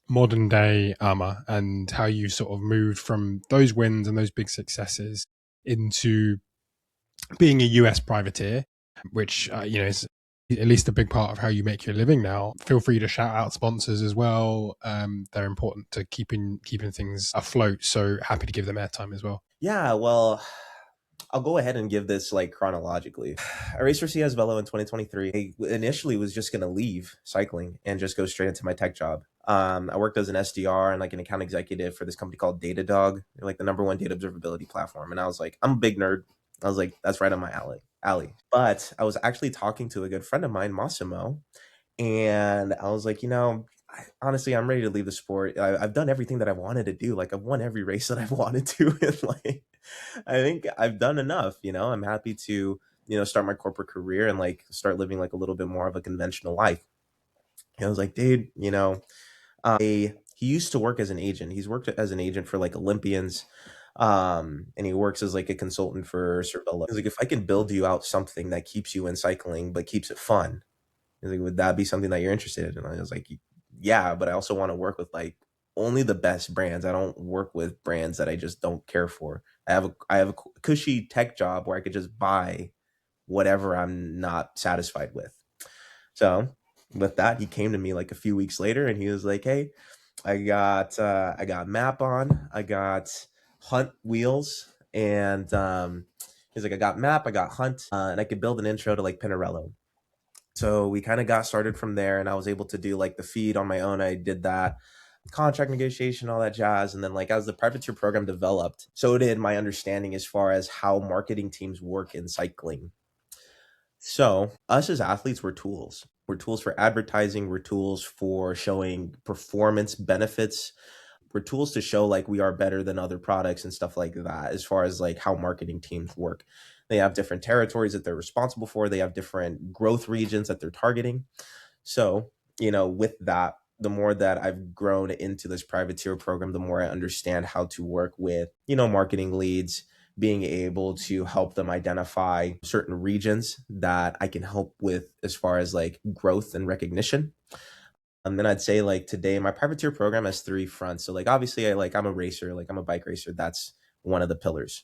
modern day Ama and how you sort of moved from those wins and those big successes into being a US privateer, which is at least a big part of how you make your living now. Feel free to shout out sponsors as well. They're important to keeping things afloat. So happy to give them airtime as well. Yeah. Well, I'll go ahead and give this like chronologically. I raced for CS Velo in 2023. I initially was just going to leave cycling and just go straight into my tech job. I worked as an SDR and like an account executive for this company called Datadog. They're like the number one data observability platform. And I was like, I'm a big nerd. I was like, that's right on my alley. But I was actually talking to a good friend of mine, Massimo, and I was like, honestly, I'm ready to leave the sport. I've done everything that I wanted to do. Like I've won every race that I've wanted to, and like I think I've done enough. I'm happy to start my corporate career and like start living like a little bit more of a conventional life. And I was like, dude, he used to work as an agent. He's worked as an agent for like Olympians. And he works as like a consultant for Cervelo. He's like, if I can build you out something that keeps you in cycling but keeps it fun, he's like, would that be something that you're interested in? And I was like, yeah, but I also want to work with like only the best brands. I don't work with brands that I just don't care for. I have a cushy tech job where I could just buy whatever I'm not satisfied with. So with that, he came to me like a few weeks later and he was like, hey, I got map on, I got hunt wheels, and he's like, I got map, I got hunt, and I could build an intro to like Pinarello. So we kind of got started from there, and I was able to do like the feed on my own. I did that contract negotiation, all that jazz. And then like as the privateer program developed, so did my understanding as far as how marketing teams work in cycling. So us as athletes, we're tools. We're tools for advertising, we're tools for showing performance benefits, we're tools to show like we are better than other products and stuff like that as far as like how marketing teams work. They have different territories that they're responsible for, they have different growth regions that they're targeting. So, with that, the more that I've grown into this privateer program, the more I understand how to work with, marketing leads, being able to help them identify certain regions that I can help with as far as like growth and recognition. And then I'd say like today, my privateer program has three fronts. So like obviously I'm a racer, like I'm a bike racer. That's one of the pillars.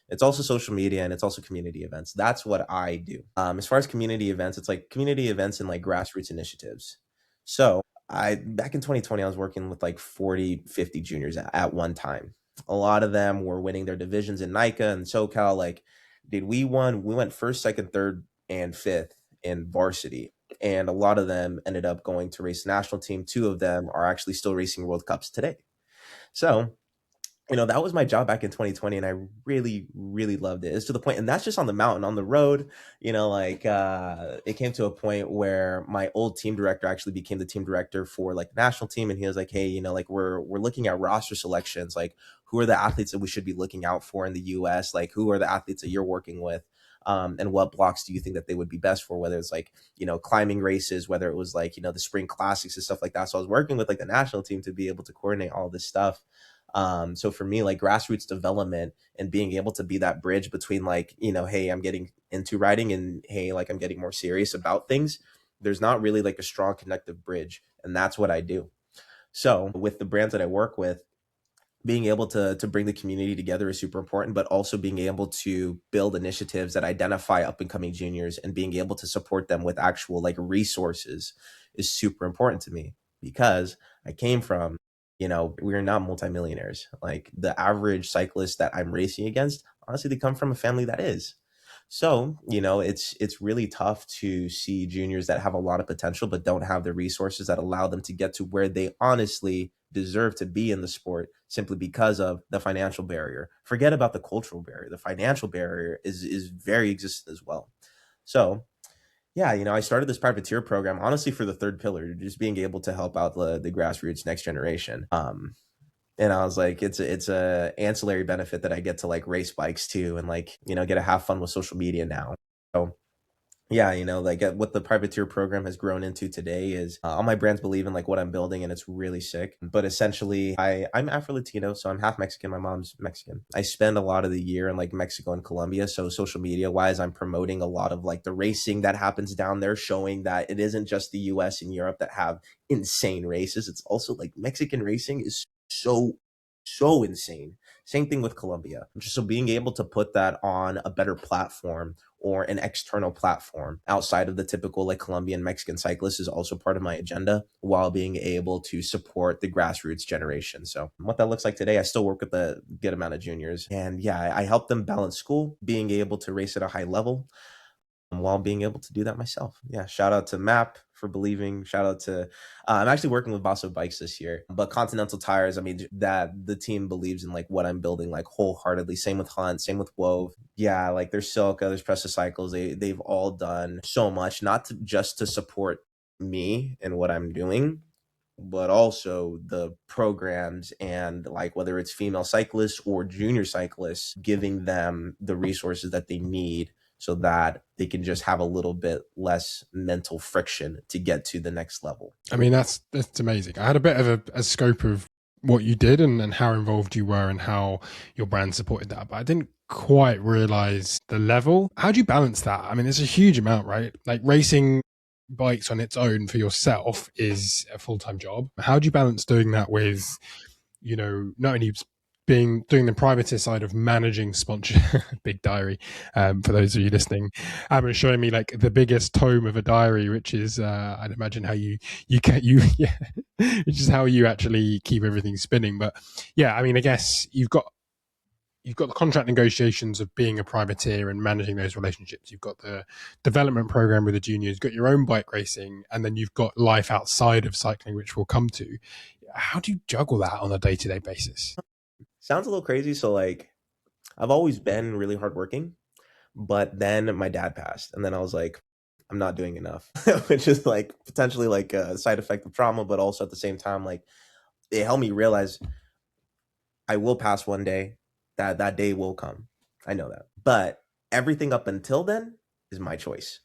It's also social media and it's also community events. That's what I do. As far as community events, it's like community events and like grassroots initiatives. So I back in 2020, I was working with like 40, 50 juniors at one time. A lot of them were winning their divisions in NICA and SoCal. Like, dude, we went first, second, third, and fifth in varsity. And a lot of them ended up going to race national team. Two of them are actually still racing World Cups today. So that was my job back in 2020, and I really, really loved it. It's to the point, and that's just on the mountain. On the road, it came to a point where my old team director actually became the team director for like the national team, and he was like, "Hey, like we're looking at roster selections. Like, who are the athletes that we should be looking out for in the U.S.? Like, who are the athletes that you're working with?" And what blocks do you think that they would be best for, whether it's like, climbing races, whether it was like, the spring classics and stuff like that. So I was working with like the national team to be able to coordinate all this stuff. So for me, like grassroots development and being able to be that bridge between like, hey, I'm getting into writing and hey, like I'm getting more serious about things. There's not really like a strong connective bridge. And that's what I do. So with the brands that I work with, being able to bring the community together is super important, but also being able to build initiatives that identify up and coming juniors and being able to support them with actual like resources is super important to me because I came from, we're not multimillionaires. Like the average cyclist that I'm racing against, honestly, they come from a family that is. So, it's really tough to see juniors that have a lot of potential but don't have the resources that allow them to get to where they honestly deserve to be in the sport simply because of the financial barrier. Forget about the cultural barrier. The financial barrier is very existent as well. So, yeah, I started this privateer program honestly for the third pillar, just being able to help out the grassroots next generation. And I was like, it's a ancillary benefit that I get to like race bikes too, and like get to have fun with social media now. So yeah, like what the privateer program has grown into today is all my brands believe in like what I'm building, and it's really sick. But essentially, I'm Afro Latino, so I'm half Mexican. My mom's Mexican. I spend a lot of the year in like Mexico and Colombia. So social media wise, I'm promoting a lot of like the racing that happens down there, showing that it isn't just the U.S. and Europe that have insane races. It's also like Mexican racing is so insane. Same thing with Colombia. Just so being able to put that on a better platform or an external platform outside of the typical like Colombian Mexican cyclist is also part of my agenda while being able to support the grassroots generation. So what that looks like today, I still work with a good amount of juniors. And yeah, I help them balance school, being able to race at a high level while being able to do that myself. Yeah, shout out to MAP for believing. Shout out to I'm actually working with Basso Bikes this year, but Continental Tires. I mean, that the team believes in like what I'm building like wholeheartedly. Same with Hunt, same with Wove. Yeah, like there's Silka, there's Pressa Cycles. They've all done so much, not to just to support me and what I'm doing, but also the programs and like whether it's female cyclists or junior cyclists, giving them the resources that they need so that they can just have a little bit less mental friction to get to the next level. I mean, that's amazing. I had a bit of a scope of what you did and how involved you were and how your brand supported that, but I didn't quite realize the level. How do you balance that? I mean, it's a huge amount, right? Like racing bikes on its own for yourself is a full-time job. How do you balance doing that with, not only doing the privateer side of managing sponsor big diary, for those of you listening. Amber's showing me like the biggest tome of a diary, which is I'd imagine how you can you yeah, which is how you actually keep everything spinning. But yeah, I mean, I guess you've got the contract negotiations of being a privateer and managing those relationships. You've got the development program with the juniors, you've got your own bike racing, and then you've got life outside of cycling, which we'll come to. How do you juggle that on a day-to-day basis? Sounds a little crazy. So like, I've always been really hardworking, but then my dad passed, and then I was like, I'm not doing enough, which is like potentially like a side effect of trauma, but also at the same time, like it helped me realize I will pass one day. That day will come. I know that, but everything up until then is my choice.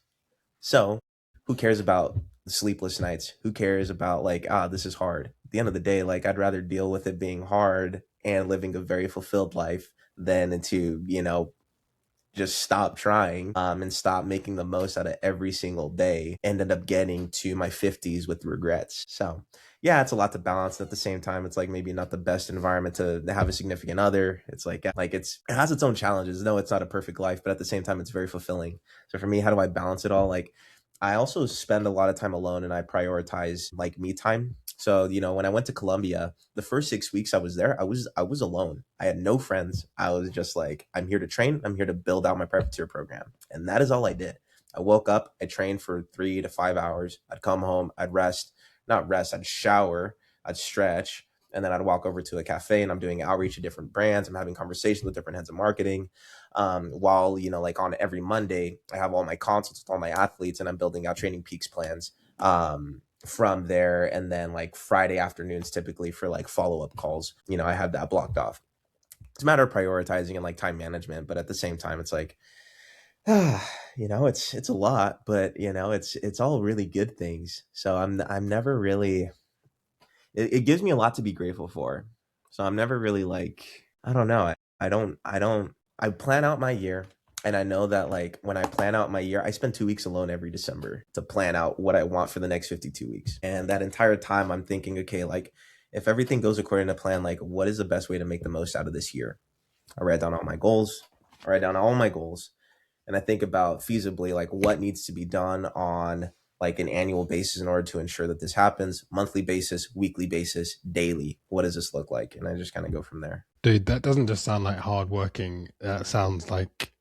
So, who cares about the sleepless nights? Who cares about like, this is hard? At the end of the day, like I'd rather deal with it being hard and living a very fulfilled life than to, just stop trying and stop making the most out of every single day and end up getting to my 50s with regrets. So yeah, it's a lot to balance. At the same time, it's like maybe not the best environment to have a significant other. It's like it has its own challenges. No, it's not a perfect life, but at the same time it's very fulfilling. So for me, how do I balance it all? Like I also spend a lot of time alone and I prioritize like me time. So, when I went to Colombia, the first 6 weeks I was there, I was alone. I had no friends. I was just like, I'm here to train. I'm here to build out my privateer program. And that is all I did. I woke up, I trained for 3 to 5 hours. I'd come home, I'd rest, not rest, I'd shower, I'd stretch, and then I'd walk over to a cafe and I'm doing outreach to different brands. I'm having conversations with different heads of marketing. While, like on every Monday, I have all my consults with all my athletes and I'm building out training peaks plans. From there, and then like Friday afternoons typically for like follow-up calls, I have that blocked off. It's a matter of prioritizing and like time management, but at the same time it's like it's a lot, but it's all really good things. So I'm never really, it gives me a lot to be grateful for. So I'm never really like, I don't know. I plan out my year. And I know that like when I plan out my year, I spend 2 weeks alone every December to plan out what I want for the next 52 weeks. And that entire time I'm thinking, okay, like if everything goes according to plan, like what is the best way to make the most out of this year? I write down all my goals. I write down all my goals. And I think about feasibly like what needs to be done on like an annual basis in order to ensure that this happens, monthly basis, weekly basis, daily. What does this look like? And I just kind of go from there. Dude, that doesn't just sound like hard working. That sounds like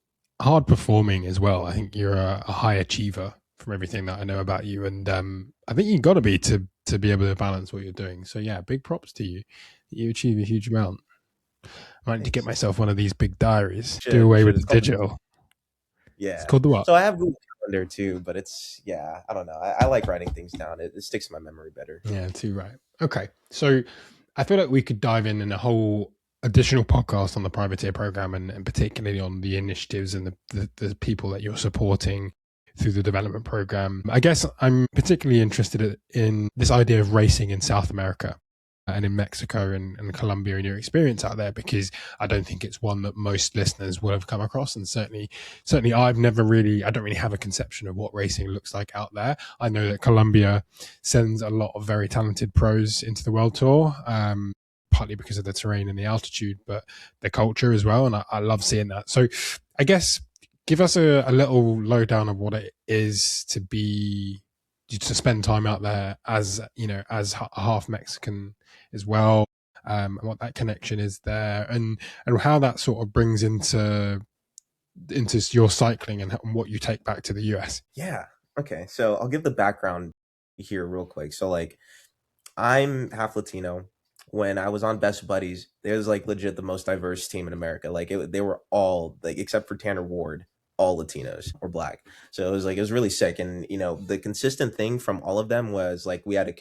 hard performing as well. I think you're a high achiever from everything that I know about you, and I think you got to be to be able to balance what you're doing. So yeah, big props to you. You achieve a huge amount. I might need to get Thanks. myself one of these big diaries. Do Should, away should. with It's the called digital. It's Yeah. called the what? So I have Google Calendar too, but it's, yeah, I don't know. I like writing things down. It sticks in my memory better. Yeah, too right. Okay, so I feel like we could dive in a whole additional podcast on the privateer program and particularly on the initiatives and the people that you're supporting through the development program. I guess I'm particularly interested in this idea of racing in South America and in Mexico and Colombia and your experience out there, because I don't think it's one that most listeners will have come across. And certainly I don't really have a conception of what racing looks like out there. I know that Colombia sends a lot of very talented pros into the world tour, partly because of the terrain and the altitude, but the culture as well. And I love seeing that. So I guess give us a little lowdown of what it is to spend time out there as as a half Mexican as well, and what that connection is there, and how that sort of brings into your cycling and what you take back to the US. Yeah. Okay. So I'll give the background here real quick. So like I'm half Latino. When I was on Best Buddies, there was like legit the most diverse team in America. Like they were all like, except for Tanner Ward, all Latinos or black. So it was really sick. And the consistent thing from all of them was like we had a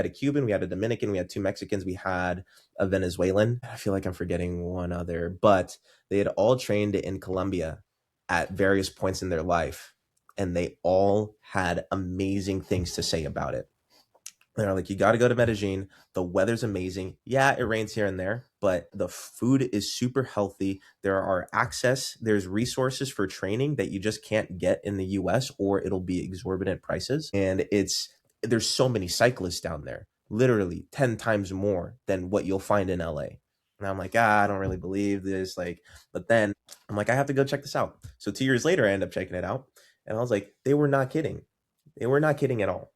Cuban, we had a Dominican, we had two Mexicans, we had a Venezuelan. I feel like I'm forgetting one other, but they had all trained in Colombia at various points in their life, and they all had amazing things to say about it. They're like, you got to go to Medellin. The weather's amazing. Yeah, it rains here and there, but the food is super healthy. There's resources for training that you just can't get in the US, or it'll be exorbitant prices. And there's so many cyclists down there, literally 10 times more than what you'll find in LA. And I'm like, I don't really believe this. Like, but then I'm like, I have to go check this out. So 2 years later, I end up checking it out. And I was like, they were not kidding. They were not kidding at all.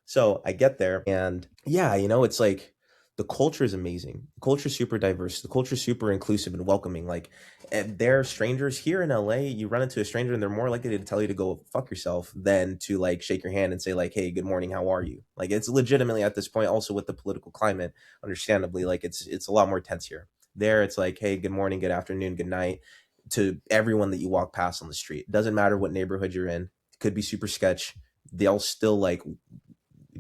So I get there and yeah, it's like the culture is amazing. The culture is super diverse. The culture is super inclusive and welcoming. Like, and they're strangers here in LA. You run into a stranger and they're more likely to tell you to go fuck yourself than to like shake your hand and say like, "Hey, good morning, how are you?" Like, it's legitimately at this point, also with the political climate, understandably, like it's a lot more tense here. There, it's like, "Hey, good morning, good afternoon, good night," to everyone that you walk past on the street. Doesn't matter what neighborhood you're in. It could be super sketch. They'll still like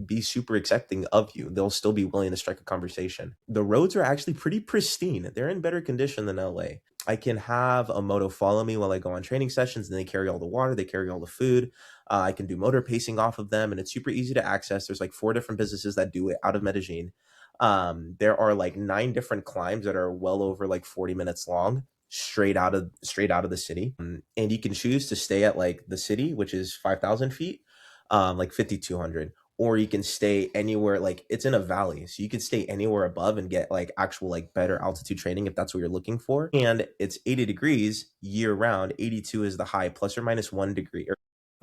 be super accepting of you. They'll still be willing to strike a conversation. The roads are actually pretty pristine. They're in better condition than LA. I can have a moto follow me while I go on training sessions, and they carry all the water, they carry all the food. I can do motor pacing off of them, and it's super easy to access. There's like 4 different businesses that do it out of Medellin. There are like 9 different climbs that are well over like 40 minutes long, straight out of the city. And you can choose to stay at like the city, which is 5,000 feet, like 5,200, or you can stay anywhere, like it's in a valley, so you can stay anywhere above and get like actual like better altitude training if that's what you're looking for. And it's 80 degrees year round. 82 is the high, plus or minus 1 degree or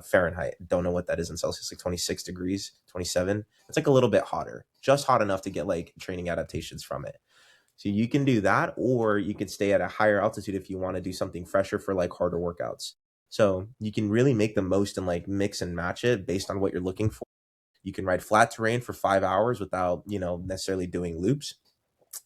Fahrenheit. Don't know what that is in Celsius, like 26 degrees, 27. It's like a little bit hotter, just hot enough to get like training adaptations from it. So you can do that, or you can stay at a higher altitude if you want to do something fresher for like harder workouts. So you can really make the most and like mix and match it based on what you're looking for. You can ride flat terrain for 5 hours without, necessarily doing loops.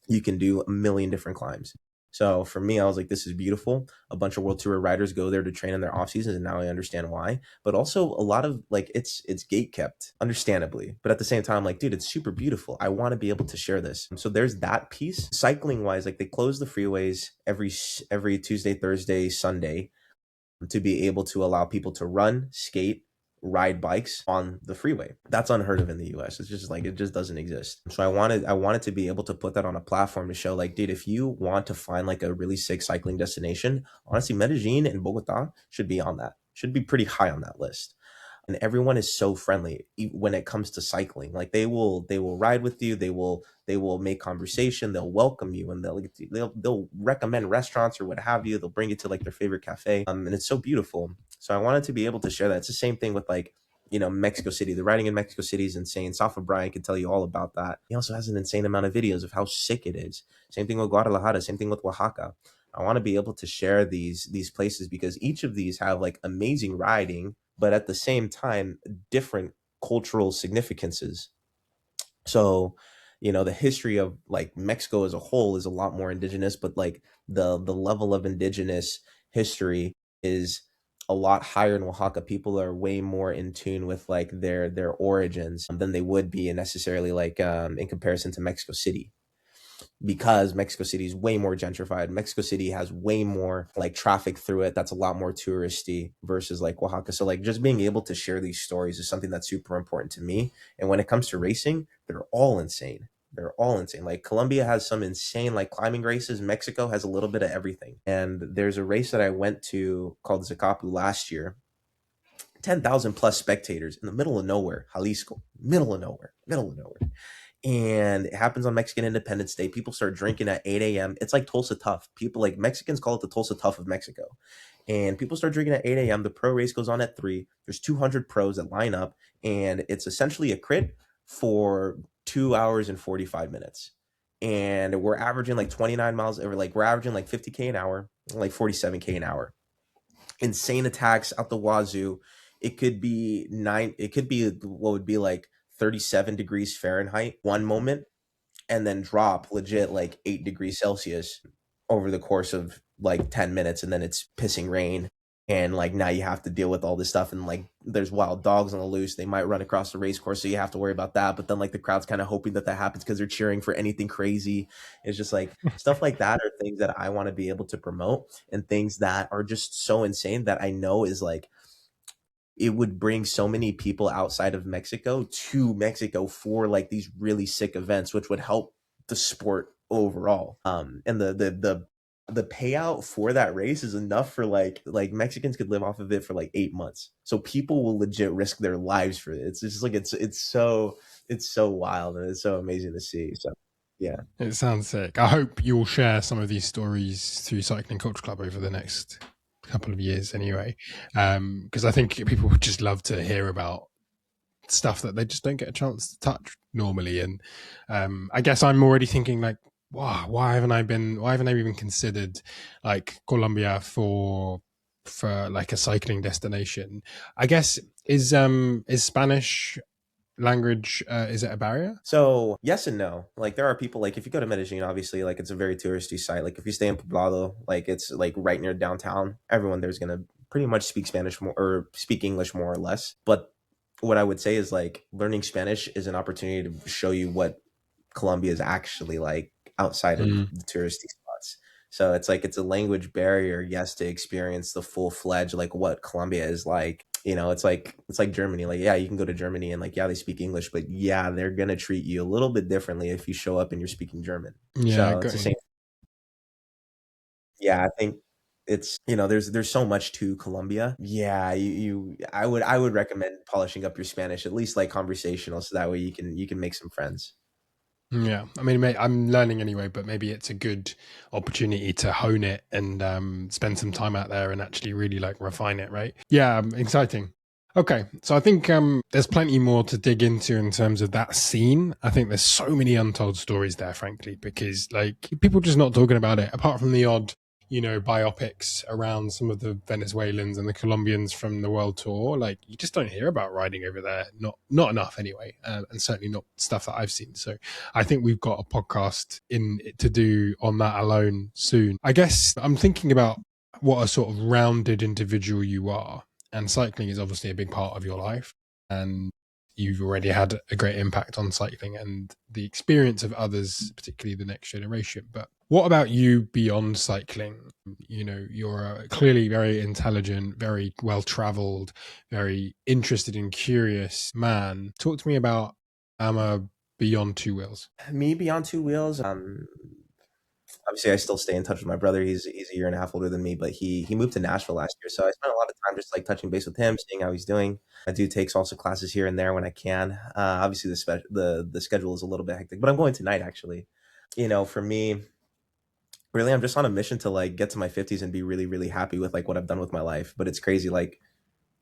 You can do a million different climbs. So for me, I was like, this is beautiful. A bunch of world tour riders go there to train in their off seasons, and now I understand why. But also a lot of like it's gate kept, understandably. But at the same time, like, dude, it's super beautiful. I want to be able to share this. So there's that piece. Cycling wise, like they close the freeways every Tuesday, Thursday, Sunday to be able to allow people to run, skate, ride bikes on the freeway. That's unheard of in the US. It's just like it just doesn't exist. So I wanted to be able to put that on a platform to show like, dude, if you want to find like a really sick cycling destination, honestly, Medellin and Bogota should be on that. Should be pretty high on that list. And everyone is so friendly when it comes to cycling. Like they will ride with you, they will make conversation, they'll welcome you, and they'll recommend restaurants or what have you. They'll bring you to like their favorite cafe, and it's so beautiful. So I wanted to be able to share that. It's the same thing with like, Mexico City. The riding in Mexico City is insane. Safa Brian can tell you all about that. He also has an insane amount of videos of how sick it is. Same thing with Guadalajara, same thing with Oaxaca. I want to be able to share these places because each of these have like amazing riding, but at the same time, different cultural significances. So, the history of like Mexico as a whole is a lot more indigenous, but like the level of indigenous history is a lot higher in Oaxaca. People are way more in tune with like their origins than they would be necessarily like in comparison to Mexico City, because Mexico City is way more gentrified. Mexico City has way more like traffic through it. That's a lot more touristy versus like Oaxaca. So like just being able to share these stories is something that's super important to me. And when it comes to racing, they're all insane. They're all insane. Like Colombia has some insane like climbing races. Mexico has a little bit of everything. And there's a race that I went to called Zacapu last year. 10,000 plus spectators in the middle of nowhere, Jalisco, middle of nowhere, and it happens on Mexican Independence Day. People start drinking at 8 a.m. It's like Tulsa Tough. People like Mexicans call it the Tulsa Tough of Mexico. And people start drinking at 8 a.m. The pro race goes on at 3. There's 200 pros that line up, and it's essentially a crit for 2 hours and 45 minutes. And we're averaging like 29 miles, or like we're averaging like 50K an hour, like 47K an hour. Insane attacks out the wazoo. It could be what would be like 37 degrees Fahrenheit one moment, and then drop legit like 8 degrees Celsius over the course of like 10 minutes. And then it's pissing rain. And like now you have to deal with all this stuff. And like there's wild dogs on the loose. They might run across the race course. So you have to worry about that. But then like the crowd's kind of hoping that happens because they're cheering for anything crazy. It's just like stuff like that are things that I want to be able to promote, and things that are just so insane that I know is like, it would bring so many people outside of Mexico to Mexico for like these really sick events, which would help the sport overall. And the payout for that race is enough for like Mexicans could live off of it for like 8 months. So people will legit risk their lives for it. It's just like it's so wild, and it's so amazing to see. So Yeah. It sounds sick. I hope you'll share some of these stories through Cycling Culture Club over the next couple of years anyway. Because I think people would just love to hear about stuff that they just don't get a chance to touch normally. And I guess I'm already thinking like, wow, why haven't I even considered like Colombia for like a cycling destination? I guess is Spanish language is it a barrier? So yes and no. Like there are people like if you go to Medellin, obviously, like it's a very touristy site. Like if you stay in Poblado, like it's like right near downtown, everyone there's gonna pretty much speak Spanish more or speak English more or less. But what I would say is like learning Spanish is an opportunity to show you what Colombia is actually like outside of Mm. the touristy spots. So it's like it's a language barrier, yes, to experience the full fledged like what Colombia is like. You know, it's like Germany. Like, yeah, you can go to Germany and like, yeah, they speak English, but yeah, they're gonna treat you a little bit differently if you show up and you're speaking German. Yeah, So it's got the you. same. Yeah, I think it's there's so much to Colombia. Yeah, I would recommend polishing up your Spanish, at least like conversational, so that way you can make some friends. Yeah, I mean, mate, I'm learning anyway, but maybe it's a good opportunity to hone it and spend some time out there and actually really like refine it, right? Yeah, exciting. Okay, so I think there's plenty more to dig into in terms of that scene. I think there's so many untold stories there, frankly, because like people just not talking about it, apart from the odd, biopics around some of the Venezuelans and the Colombians from the world tour. Like you just don't hear about riding over there, not enough anyway, and certainly not stuff that I've seen. So I think we've got a podcast in to do on that alone soon. I guess I'm thinking about what a sort of rounded individual you are, and cycling is obviously a big part of your life, and you've already had a great impact on cycling and the experience of others, particularly the next generation. But what about you beyond cycling? You're a clearly very intelligent, very well traveled, very interested and curious man. Talk to me about Ama beyond two wheels. Me beyond two wheels. Obviously I still stay in touch with my brother. He's a year and a half older than me, but he moved to Nashville last year. So I spent a lot of time just like touching base with him, seeing how he's doing. I do take salsa classes here and there when I can. Obviously the schedule is a little bit hectic, but I'm going tonight actually. For me, really I'm just on a mission to like get to my 50s and be really, really happy with like what I've done with my life. But it's crazy, like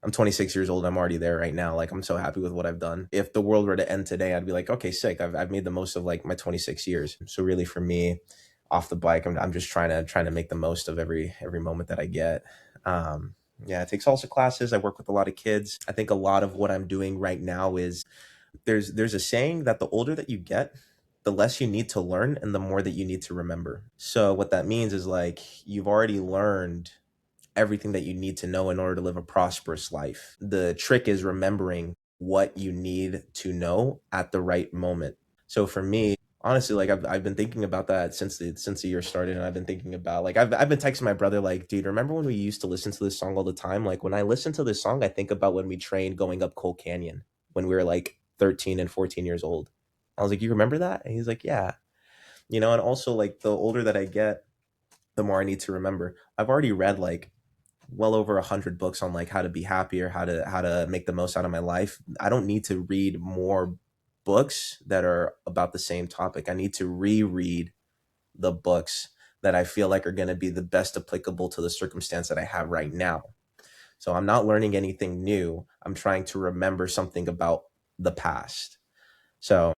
I'm 26 years old. I'm already there right now. Like I'm so happy with what I've done. If the world were to end today, I'd be like, okay, sick. I've made the most of like my 26 years. So really, for me, off the bike, I'm just trying to make the most of every moment that I get. Yeah, I take salsa classes. I work with a lot of kids. I think a lot of what I'm doing right now is there's a saying that the older that you get, the less you need to learn and the more that you need to remember. So what that means is like you've already learned everything that you need to know in order to live a prosperous life. The trick is remembering what you need to know at the right moment. So for me, honestly, like I've been thinking about that since the year started, and I've been thinking about like I've been texting my brother like, dude, remember when we used to listen to this song all the time? Like when I listen to this song, I think about when we trained going up Coal Canyon when we were like 13 and 14 years old. I was like, you remember that? And he's like, yeah. And also like the older that I get, the more I need to remember. I've already read like well over 100 books on like how to be happy or how to make the most out of my life. I don't need to read more books that are about the same topic. I need to reread the books that I feel like are going to be the best applicable to the circumstance that I have right now. So I'm not learning anything new. I'm trying to remember something about the past. So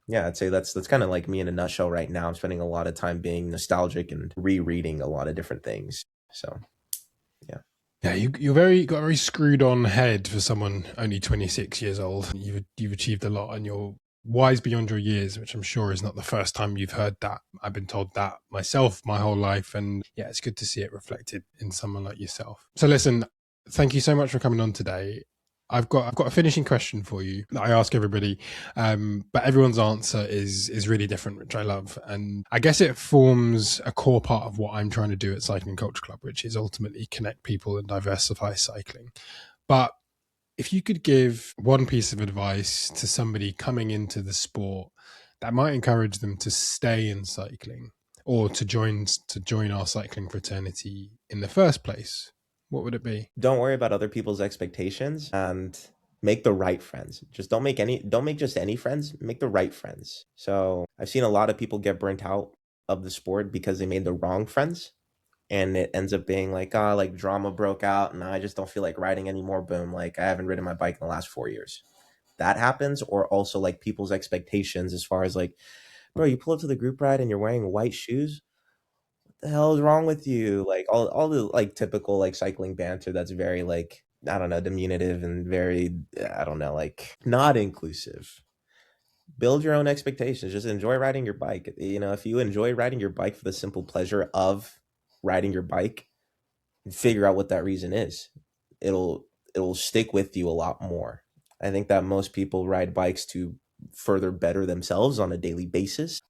yeah, I'd say that's kind of like me in a nutshell right now. I'm spending a lot of time being nostalgic and rereading a lot of different things. So yeah. Yeah, you're got a very screwed on head for someone only 26 years old. You've achieved a lot and you're wise beyond your years, which I'm sure is not the first time you've heard that. I've been told that myself my whole life, and yeah, it's good to see it reflected in someone like yourself. So listen, thank you so much for coming on today. I've got a finishing question for you that I ask everybody, but everyone's answer is really different, which I love, and I guess it forms a core part of what I'm trying to do at Cycling Culture Club, which is ultimately connect people and diversify cycling. But if you could give one piece of advice to somebody coming into the sport that might encourage them to stay in cycling or to join our cycling fraternity in the first place, what would it be? Don't worry about other people's expectations and make the right friends. Just don't make just any friends, make the right friends. So I've seen a lot of people get burnt out of the sport because they made the wrong friends. And it ends up being like, like drama broke out and I just don't feel like riding anymore. Boom. Like I haven't ridden my bike in the last 4 years. That happens. Or also like people's expectations as far as like, bro, you pull up to the group ride and you're wearing white shoes. What the hell is wrong with you? Like all the like typical like cycling banter that's very like, I don't know, diminutive and very, I don't know, like not inclusive. Build your own expectations. Just enjoy riding your bike. If you enjoy riding your bike for the simple pleasure of riding your bike, figure out what that reason is. It'll stick with you a lot more. I think that most people ride bikes to further better themselves on a daily basis.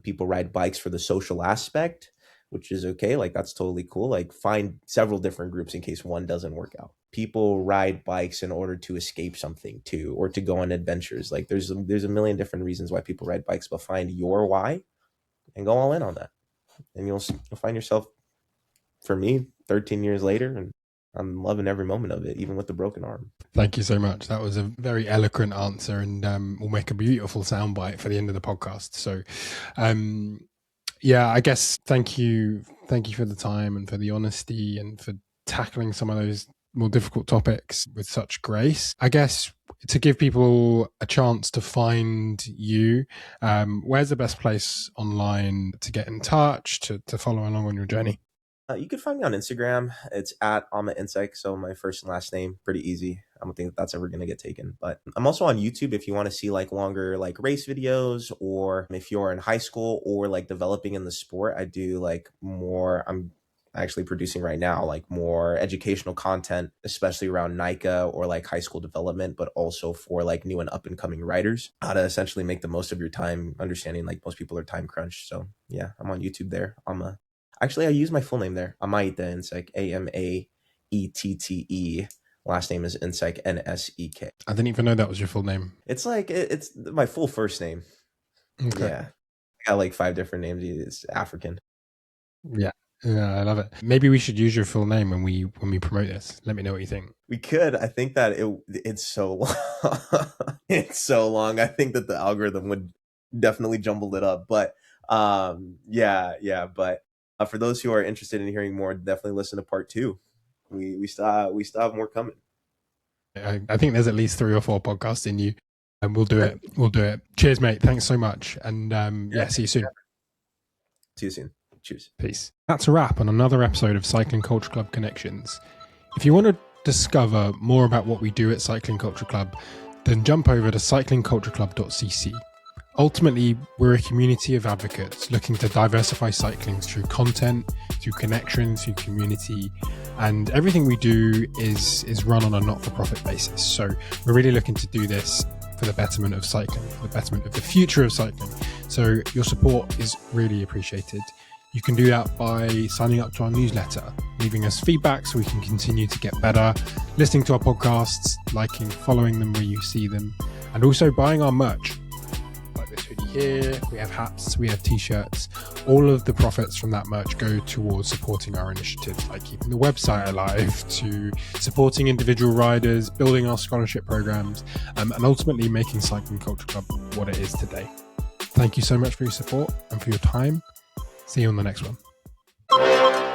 People ride bikes for the social aspect, which is okay. Like that's totally cool. Like find several different groups in case one doesn't work out. People ride bikes in order to escape something too, or to go on adventures. Like there's a million different reasons why people ride bikes, but find your why and go all in on that. And you'll find yourself, for me, 13 years later, and I'm loving every moment of it, even with the broken arm. Thank you so much. That was a very eloquent answer, and we'll make a beautiful soundbite for the end of the podcast. So, yeah, I guess thank you for the time and for the honesty and for tackling some of those more difficult topics with such grace. I guess to give people a chance to find you, where's the best place online to get in touch, to follow along on your journey? You can find me on Instagram. It's at Ama Nsek, so my first and last name, pretty easy. I don't think that that's ever going to get taken. But I'm also on YouTube if you want to see like longer like race videos, or if you're in high school or like developing in the sport. I do like more, I'm actually producing right now like more educational content, especially around NICA or like high school development, but also for like new and up and coming writers, how to essentially make the most of your time, understanding like most people are time crunched. So yeah, I'm on YouTube there. Actually, I use my full name there. Ama Nsek, Amaette. Last name is Nsek, Nsek. I didn't even know that was your full name. It's like, it's my full first name. Okay. Yeah. I got like 5 different names. It's African. Yeah, I love it. Maybe we should use your full name when we promote this. Let me know what you think. We could. I think that it's so long. It's so long. I think that the algorithm would definitely jumble it up. But yeah. But for those who are interested in hearing more, definitely listen to part 2. We still have more coming. I think there's at least 3 or 4 podcasts in you, and we'll do it. Cheers, mate. Thanks so much. And see you soon. See you soon. Cheers. Peace. That's a wrap on another episode of Cycling Culture Club Connections. If you want to discover more about what we do at Cycling Culture Club, then jump over to cyclingcultureclub.cc. Ultimately, we're a community of advocates looking to diversify cycling through content, through connections, through community, and everything we do is run on a not-for-profit basis. So we're really looking to do this for the betterment of cycling, for the betterment of the future of cycling. So your support is really appreciated. You can do that by signing up to our newsletter, leaving us feedback so we can continue to get better, listening to our podcasts, liking, following them where you see them, and also buying our merch. Like this hoodie here, we have hats, we have t-shirts. All of the profits from that merch go towards supporting our initiatives, like keeping the website alive, to supporting individual riders, building our scholarship programs, and ultimately making Cycling Culture Club what it is today. Thank you so much for your support and for your time. See you on the next one.